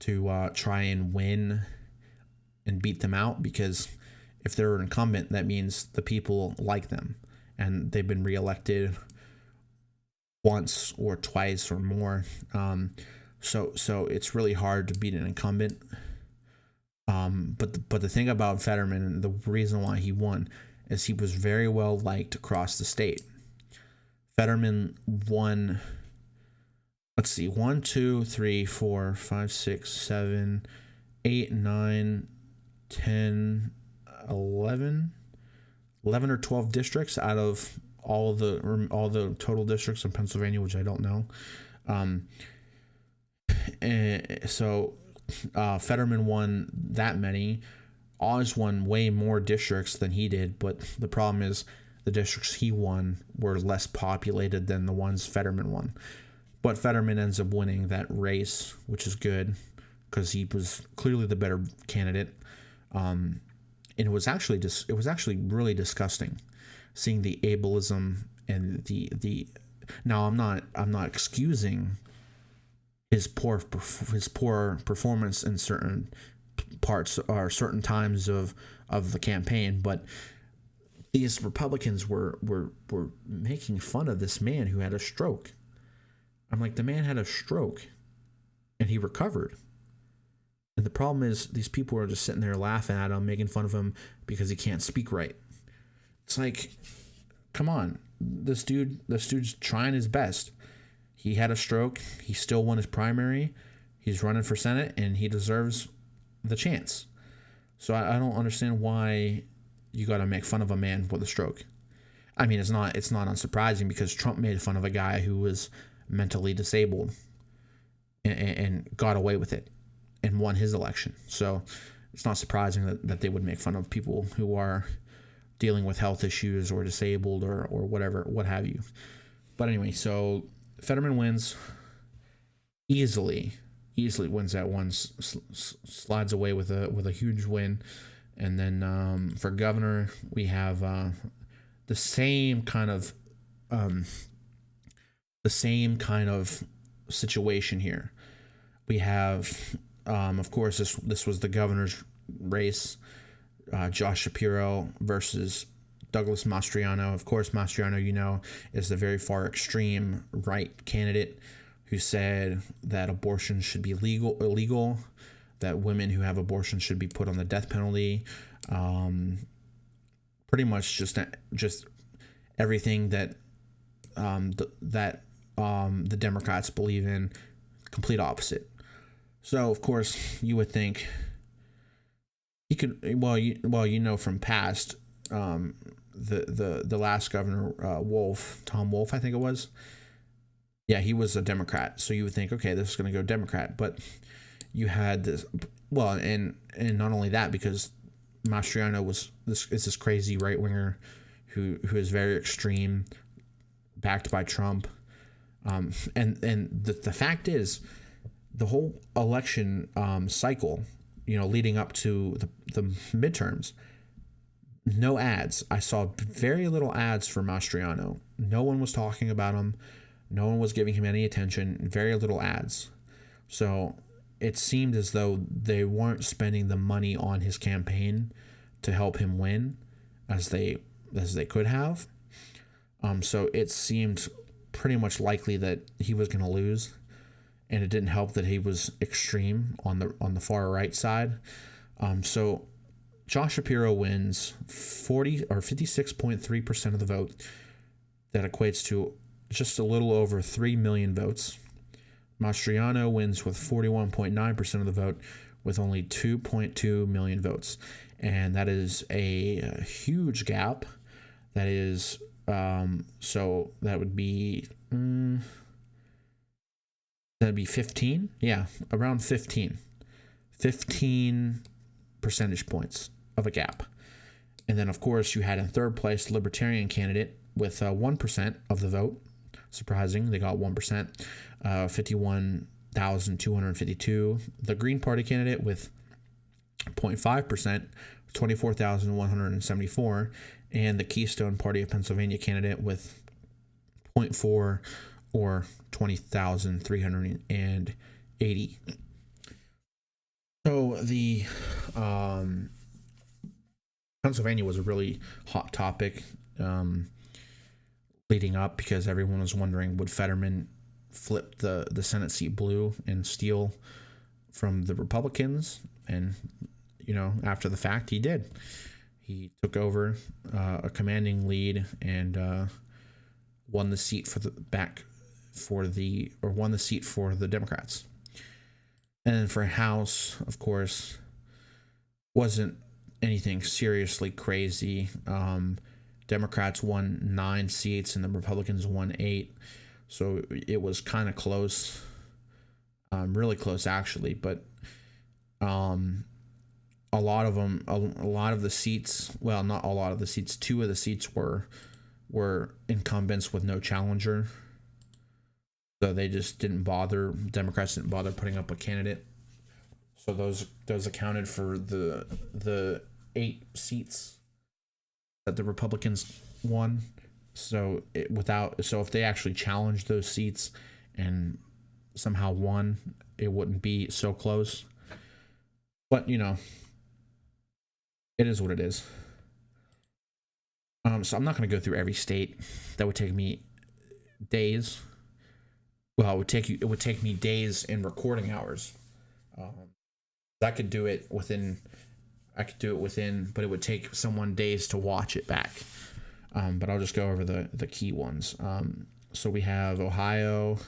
Speaker 1: to try and win and beat them out, because if they're an incumbent, that means the people like them, and they've been reelected once or twice or more. So it's really hard to beat an incumbent. But the thing about Fetterman, and the reason why he won, is he was very well liked across the state. Fetterman won, let's see, 1, 2, 3, 4, 5, 6, 7, 8, 9, 10, 11 or 12 districts out of all the total districts in Pennsylvania, which I don't know. And so Fetterman won that many. Oz won way more districts than he did, but the problem is the districts he won were less populated than the ones Fetterman won. But Fetterman ends up winning that race, which is good, because he was clearly the better candidate. And it was actually really disgusting seeing the ableism and the. Now I'm not excusing his poor performance in certain parts or certain times of the campaign, but these Republicans were making fun of this man who had a stroke. I'm like, the man had a stroke and he recovered. And the problem is, these people are just sitting there laughing at him, making fun of him because he can't speak right. It's like, come on, this dude's trying his best. He had a stroke. He still won his primary. He's running for Senate, and he deserves the chance. So I don't understand why you got to make fun of a man with a stroke. I mean, it's not unsurprising, because Trump made fun of a guy who was mentally disabled and got away with it and won his election. So it's not surprising that they would make fun of people who are dealing with health issues or disabled or whatever, what have you. But anyway, so Fetterman wins easily wins that one, slides away with a huge win. And then for governor, we have the same kind of situation here. We have, of course, this was the governor's race. Josh Shapiro versus Douglas Mastriano. Of course, Mastriano, is the very far extreme right candidate who said that abortion should be illegal, that women who have abortion should be put on the death penalty. Pretty much just everything that the Democrats believe in, complete opposite. So of course you would think he could, from past, the last governor, Tom Wolf, I think it was. Yeah, he was a Democrat. So you would think, okay, this is going to go Democrat. But you had this, and not only that, because Mastriano is this crazy right winger who is very extreme, backed by Trump. And the fact is, the whole election cycle, leading up to the midterms, no ads. I saw very little ads for Mastriano. No one was talking about him. No one was giving him any attention. Very little ads. So it seemed as though they weren't spending the money on his campaign to help him win as they could have. So it seemed pretty much likely that he was going to lose. and it didn't help that he was extreme on the far right side. So Josh Shapiro wins 56.3% of the vote. That equates to just a little over 3 million votes. Mastriano wins with 41.9% of the vote with only 2.2 million votes. And that is a huge gap. That is, so that would be, that'd be 15. Yeah, around 15. 15 percentage points of a gap. And then, of course, you had in third place the Libertarian candidate with 1% of the vote. Surprising, they got 1%, 51,252. The Green Party candidate with 0.5%, 24,174. And the Keystone Party of Pennsylvania candidate with 0.4 or 20,380. So the Pennsylvania was a really hot topic leading up, because everyone was wondering, would Fetterman flip the Senate seat blue and steal from the Republicans? And, after the fact, he did. He took over a commanding lead and won the seat won the seat for the Democrats. And then for House, of course, wasn't anything seriously crazy. Democrats won 9 seats and the Republicans won 8. So it was kind of close, really close actually. But a lot of the seats, well, not a lot of the seats, 2 of the seats were incumbents with no challenger. So they just Democrats didn't bother putting up a candidate. So those accounted for the 8 seats that the Republicans won. So if they actually challenged those seats and somehow won, it wouldn't be so close. But it is what it is. So I'm not going to go through every state. That would take me days. Well, it would take me days in recording hours. I could do it within, but it would take someone days to watch it back. But I'll just go over the key ones. So we have Ohio.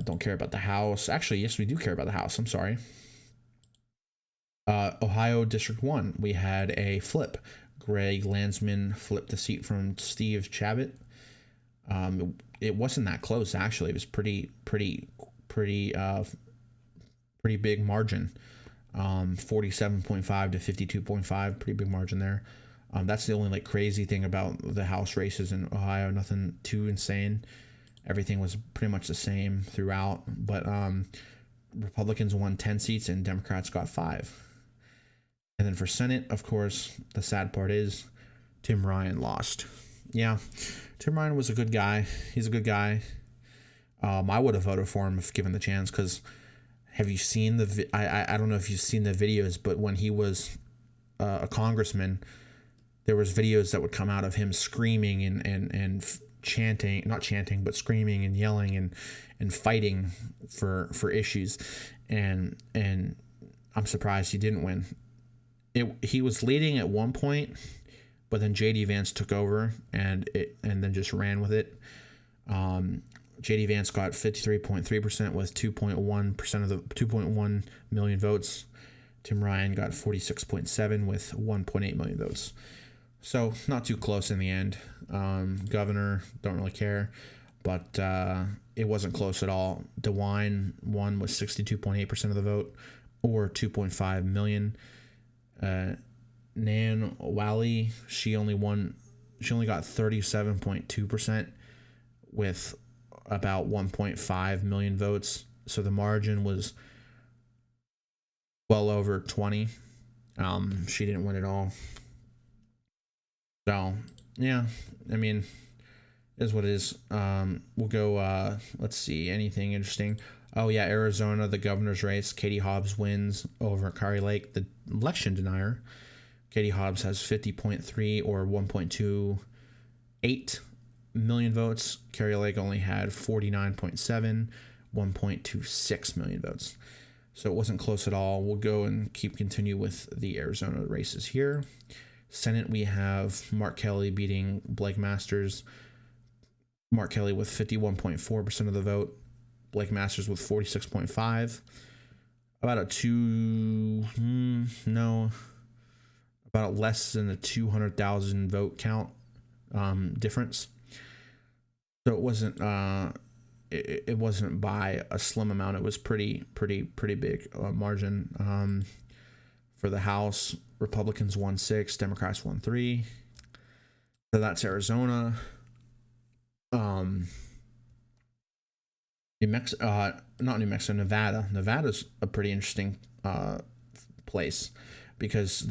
Speaker 1: Don't care about the House. Actually, yes, we do care about the House. I'm sorry. Ohio District 1, we had a flip. Greg Landsman flipped the seat from Steve Chabot. It wasn't that close, actually. It was pretty big margin. 47.5 to 52.5, pretty big margin there. That's the only crazy thing about the House races in Ohio. Nothing too insane. Everything was pretty much the same throughout. But Republicans won 10 seats and Democrats got 5. And then for Senate, of course, the sad part is Tim Ryan lost. Yeah, Tim Ryan was a good guy. He's a good guy. I would have voted for him if given the chance, because have you seen I don't know if you've seen the videos, but when he was a congressman, there was videos that would come out of him screaming and chanting, not chanting, but screaming and yelling and fighting for issues. And I'm surprised he didn't win. He was leading at one point, but then J.D. Vance took over and then just ran with it. J.D. Vance got 53.3% with 2.1% of the 2.1 million votes. Tim Ryan got 46.7 with 1.8 million votes. So not too close in the end. Governor, don't really care, but it wasn't close at all. DeWine won with 62.8% of the vote, or 2.5 million. Nan Wally, she only got 37.2% with about 1.5 million votes. So the margin was well over 20. She didn't win at all. So yeah, I mean, it is what it is. We'll go, let's see, anything interesting. Oh yeah, Arizona, the governor's race. Katie Hobbs wins over Kari Lake, the election denier. Katie Hobbs has 50.3 or 1.28 million votes. Kari Lake only had 49.7 1.26 million votes. So it wasn't close at all. We'll go and continue with the Arizona races here. Senate, we have Mark Kelly beating Blake Masters. Mark Kelly with 51.4% of the vote. Blake Masters with 46.5%. About about less than a 200,000 vote count difference. So it wasn't it wasn't by a slim amount. It was pretty big margin. For the House, Republicans won 6, Democrats won 3. So that's Arizona. Nevada. Nevada's a pretty interesting place because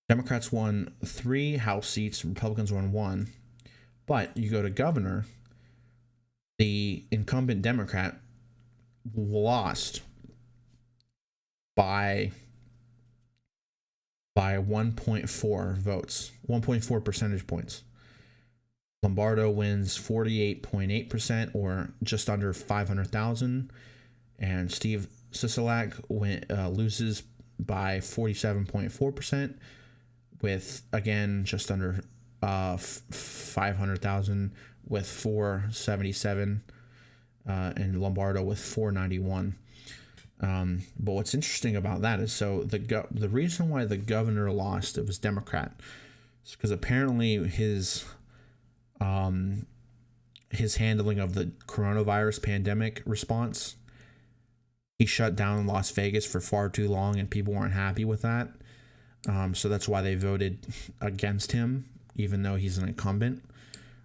Speaker 1: Democrats won 3 House seats, Republicans won 1. But you go to governor, the incumbent Democrat lost by 1.4 votes, 1.4 percentage points. Lombardo wins 48.8%, or just under 500,000, and Steve Sisolak loses by 47.4%, with again just under 500,000, with 477, and Lombardo with 491. But what's interesting about that is, so the reason why the governor lost, it was Democrat, because apparently his handling of the coronavirus pandemic response, he shut down Las Vegas for far too long, and people weren't happy with that. So that's why they voted against him, even though he's an incumbent,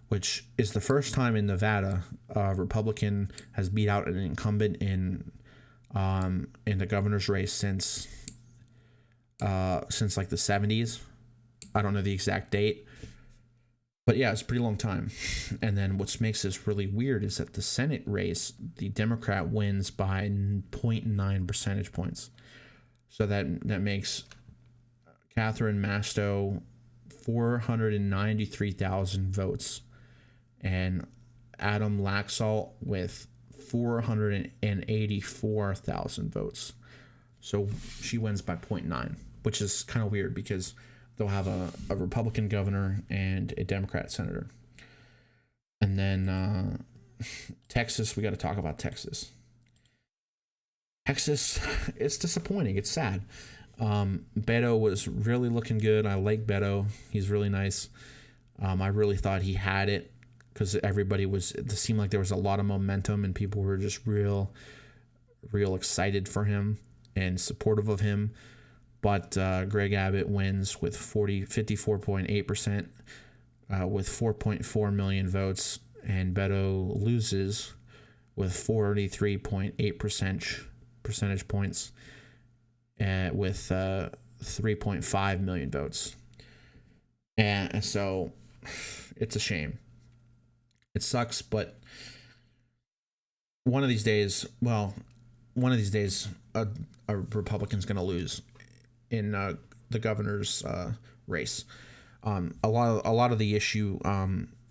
Speaker 1: which is the first time in Nevada a Republican has beat out an incumbent in the governor's race since like the 70s. I don't know the exact date, but yeah, it's a pretty long time. And then what makes this really weird is that the Senate race, the Democrat wins by 0.9 percentage points. So that makes Catherine Masto 493,000 votes, and Adam Laxalt with 484,000 votes. So she wins by 0.9, which is kind of weird because they'll have a Republican governor and a Democrat senator. And then Texas, we got to talk about Texas. Texas, it's disappointing. It's sad. Beto was really looking good. I like Beto. He's really nice. I really thought he had it because it seemed like there was a lot of momentum and people were just real excited for him and supportive of him. But Greg Abbott wins with 54.8%, with 4.4 million votes, and Beto loses with 43.8 percentage points, with 3.5 million votes. And so it's a shame. It sucks, but one of these days, a Republican's going to lose in the governor's race. A lot of the issue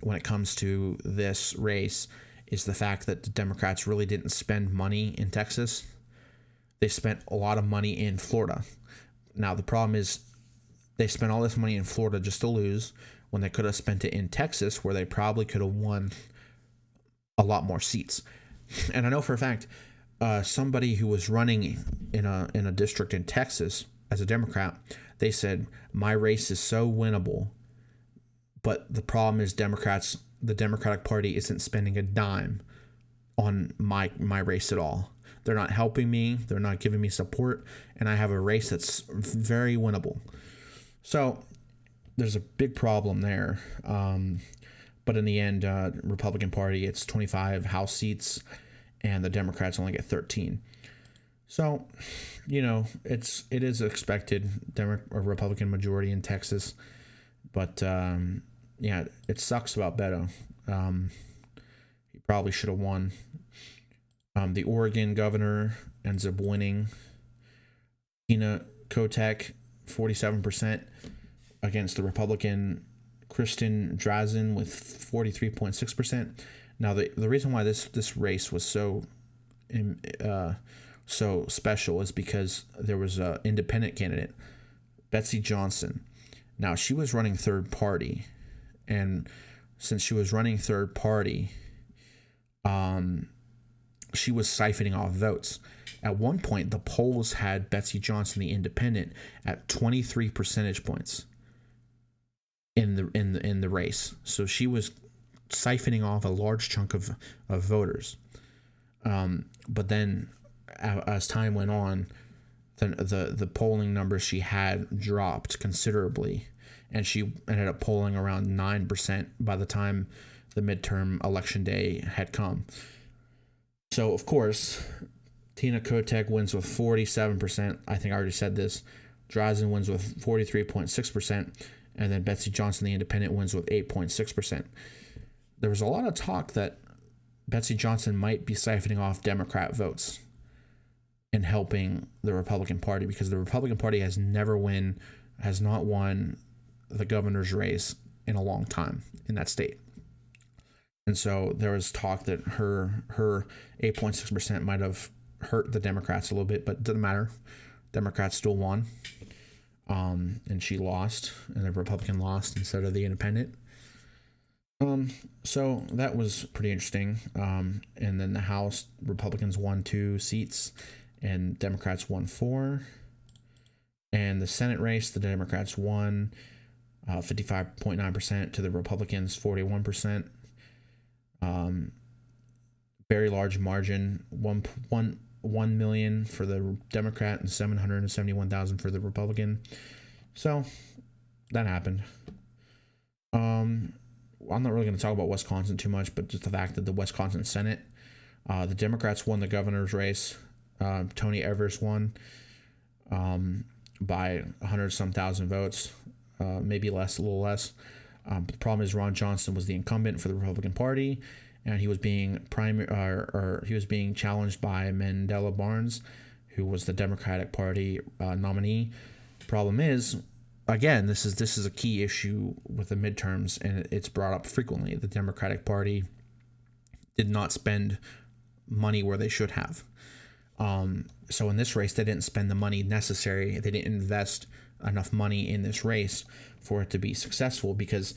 Speaker 1: when it comes to this race is the fact that the Democrats really didn't spend money in Texas. They spent a lot of money in Florida. Now, the problem is they spent all this money in Florida just to lose when they could have spent it in Texas, where they probably could have won a lot more seats. And I know for a fact, somebody who was running in a district in Texas as a Democrat, they said, my race is so winnable, but the problem is the Democratic Party isn't spending a dime on my race at all. They're not helping me. They're not giving me support. And I have a race that's very winnable. So there's a big problem there. But in the end, Republican Party, it's 25 House seats, and the Democrats only get 13. So, it is expected, a Republican majority in Texas. But, it sucks about Beto. He probably should have won. The Oregon governor ends up winning. Tina Kotek, 47%, against the Republican Kristen Drazen with 43.6%. Now, the reason why this race was so special is because there was an independent candidate, Betsy Johnson. Now, she was running third party, and since she was running third party, she was siphoning off votes. At one point, the polls had Betsy Johnson, the independent, at 23 percentage points in the race. So she was siphoning off a large chunk of voters. But then, as time went on, the polling numbers she had dropped considerably, and she ended up polling around 9% by the time the midterm election day had come. So, of course, Tina Kotek wins with 47%. I think I already said this. Drazen wins with 43.6%. And then Betsy Johnson, the independent, wins with 8.6%. There was a lot of talk that Betsy Johnson might be siphoning off Democrat votes and helping the Republican Party, because the Republican Party has not won the governor's race in a long time in that state. And so there was talk that her 8.6% might have hurt the Democrats a little bit, but it doesn't matter. Democrats still won. And she lost, and the Republican lost instead of the independent. So that was pretty interesting. And then the House, Republicans won 2 seats, and Democrats won 4. And the Senate race, the Democrats won 55.9% to the Republicans 41%. Very large margin, 1 million for the Democrat and 771,000 for the Republican. So that happened. I'm not really going to talk about Wisconsin too much, but just the fact that the Wisconsin Senate, the Democrats won the governor's race. Tony Evers won by 100-some thousand votes, maybe less, a little less. But the problem is Ron Johnson was the incumbent for the Republican Party, and he was being challenged by Mandela Barnes, who was the Democratic Party nominee. Problem is, again, this is a key issue with the midterms, and it's brought up frequently. The Democratic Party did not spend money where they should have. So in this race, they didn't spend the money necessary. They didn't invest enough money in this race for it to be successful, because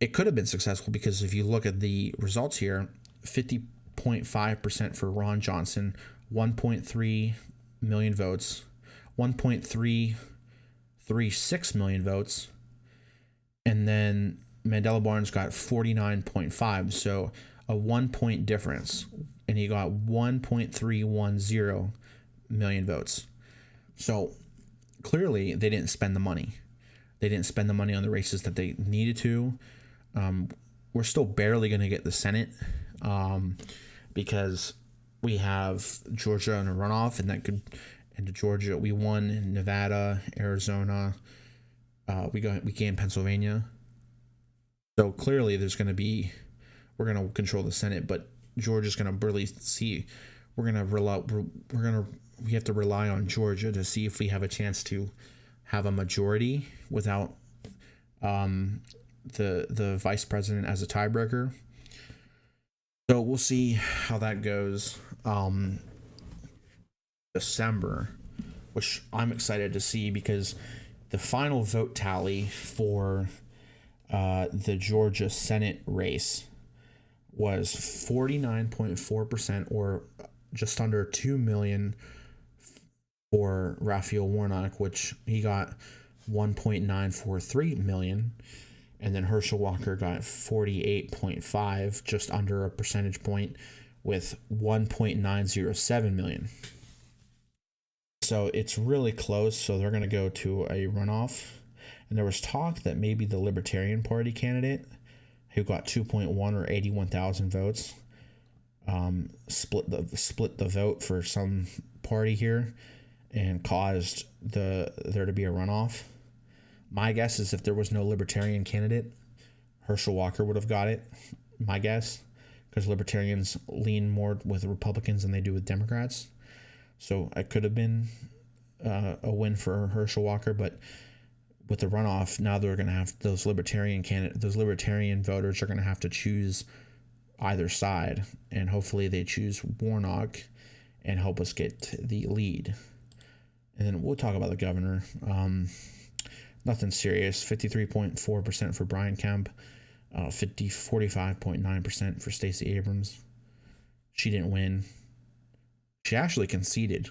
Speaker 1: it could have been successful, because if you look at the results here, 50.5% for Ron Johnson, 1.3 million votes, 1.336 million votes, and then Mandela Barnes got 49.5, so a 1 point difference, and he got 1.310 million votes. So clearly they didn't spend the money. They didn't spend the money on the races that they needed to. We're still barely going to get the Senate, because we have Georgia in a runoff, and that could into Georgia. We won in Nevada, Arizona. We gained Pennsylvania. So clearly we're going to control the Senate, but Georgia's going to barely see. We have to rely on Georgia to see if we have a chance to have a majority without the vice president as a tiebreaker. So we'll see how that goes. December, which I'm excited to see, because the final vote tally for the Georgia Senate race was 49.4%, or just under 2 million for Raphael Warnock, which he got 1.943 million. And then Herschel Walker got 48.5, just under a percentage point, with 1.907 million. So it's really close. So they're going to go to a runoff. And there was talk that maybe the Libertarian Party candidate, who got 2.1 or 81,000 votes, split the vote for some party here and caused there to be a runoff. My guess is if there was no Libertarian candidate, Herschel Walker would have got it. My guess, because Libertarians lean more with Republicans than they do with Democrats. So it could have been a win for Herschel Walker, but with the runoff, now they're going to have those Libertarian voters are going to have to choose either side, and hopefully they choose Warnock and help us get the lead. And then we'll talk about the governor. Nothing serious. 53.4% for Brian Kemp. 45.9% for Stacey Abrams. She didn't win. She actually conceded,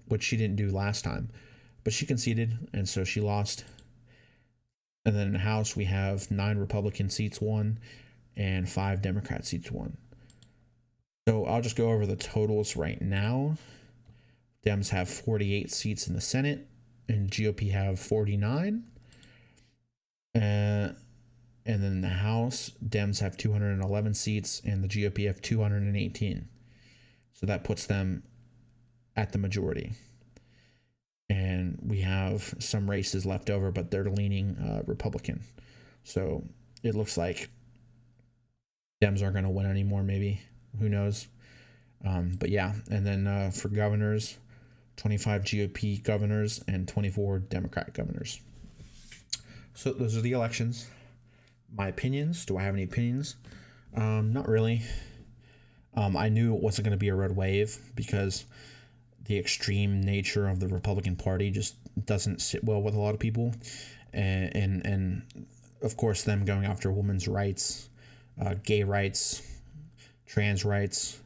Speaker 1: which she didn't do last time. But she conceded, and so she lost. And then in the House, we have 9 Republican seats won and 5 Democrat seats won. So I'll just go over the totals right now. Dems have 48 seats in the Senate, and GOP have 49. And then in the House, Dems have 211 seats, and the GOP have 218. So that puts them at the majority. And we have some races left over, but they're leaning Republican. So it looks like Dems aren't going to win anymore, maybe. Who knows? But yeah, and then for governors, 25 GOP governors and 24 Democrat governors. So those are the elections. My opinions. Do I have any opinions? Not really. I knew it wasn't going to be a red wave because the extreme nature of the Republican Party just doesn't sit well with a lot of people. And of course, them going after women's rights, gay rights, trans rights.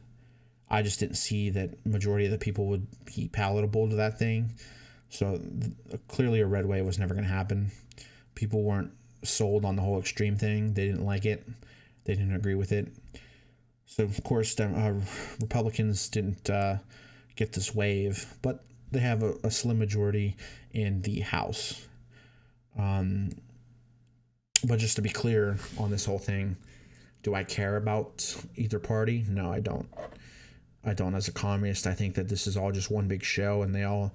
Speaker 1: I just didn't see that majority of the people would be palatable to that thing. So clearly a red wave was never going to happen. People weren't sold on the whole extreme thing. They didn't like it. They didn't agree with it. So, of course, Republicans didn't get this wave, but they have a slim majority in the House. But just to be clear on this whole thing, do I care about either party? No, I don't. I don't. As a communist, I think that this is all just one big show, and they all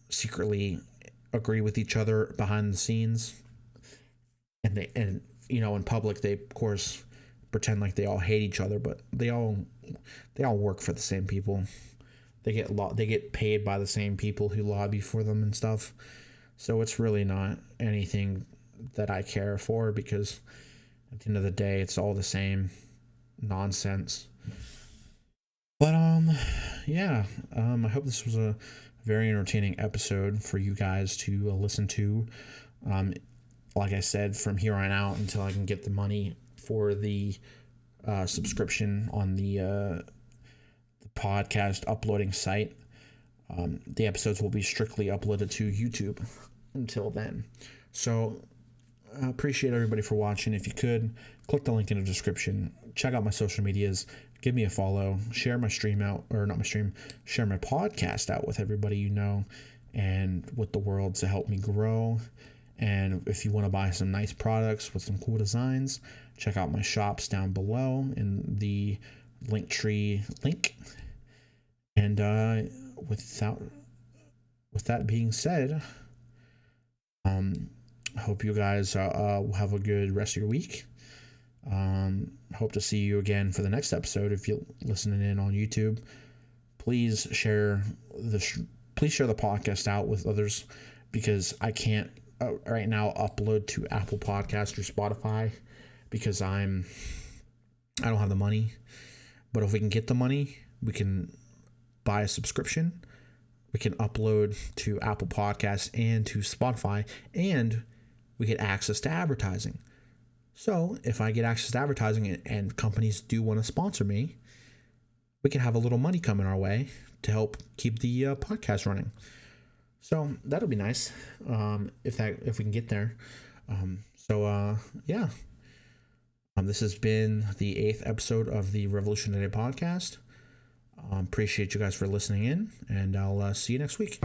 Speaker 1: secretly agree with each other behind the scenes. And in public, they of course pretend like they all hate each other, but they all work for the same people. They get paid by the same people who lobby for them and stuff. So it's really not anything that I care for, because at the end of the day, it's all the same nonsense. But I hope this was a very entertaining episode for you guys to listen to. Like I said, from here on out until I can get the money for the subscription on the podcast uploading site, the episodes will be strictly uploaded to YouTube until then. So I appreciate everybody for watching. If you could, click the link in the description, check out my social medias, give me a follow, share my stream out, or not my stream, share my podcast out with everybody you know and with the world to help me grow. And if you want to buy some nice products with some cool designs, check out my shops down below in the Linktree link. And with that being said, I hope you guys have a good rest of your week. Hope to see you again for the next episode. If you're listening in on YouTube, please share the podcast out with others, because I can't right now upload to Apple Podcast or Spotify because I don't have the money. But if we can get the money, we can buy a subscription. We can upload to Apple Podcasts and to Spotify, and we get access to advertising. So if I get access to advertising and companies do want to sponsor me, we can have a little money coming our way to help keep the podcast running. So that'll be nice if we can get there. This has been the 8th episode of the Revolution Today podcast. Appreciate you guys for listening in, and I'll see you next week.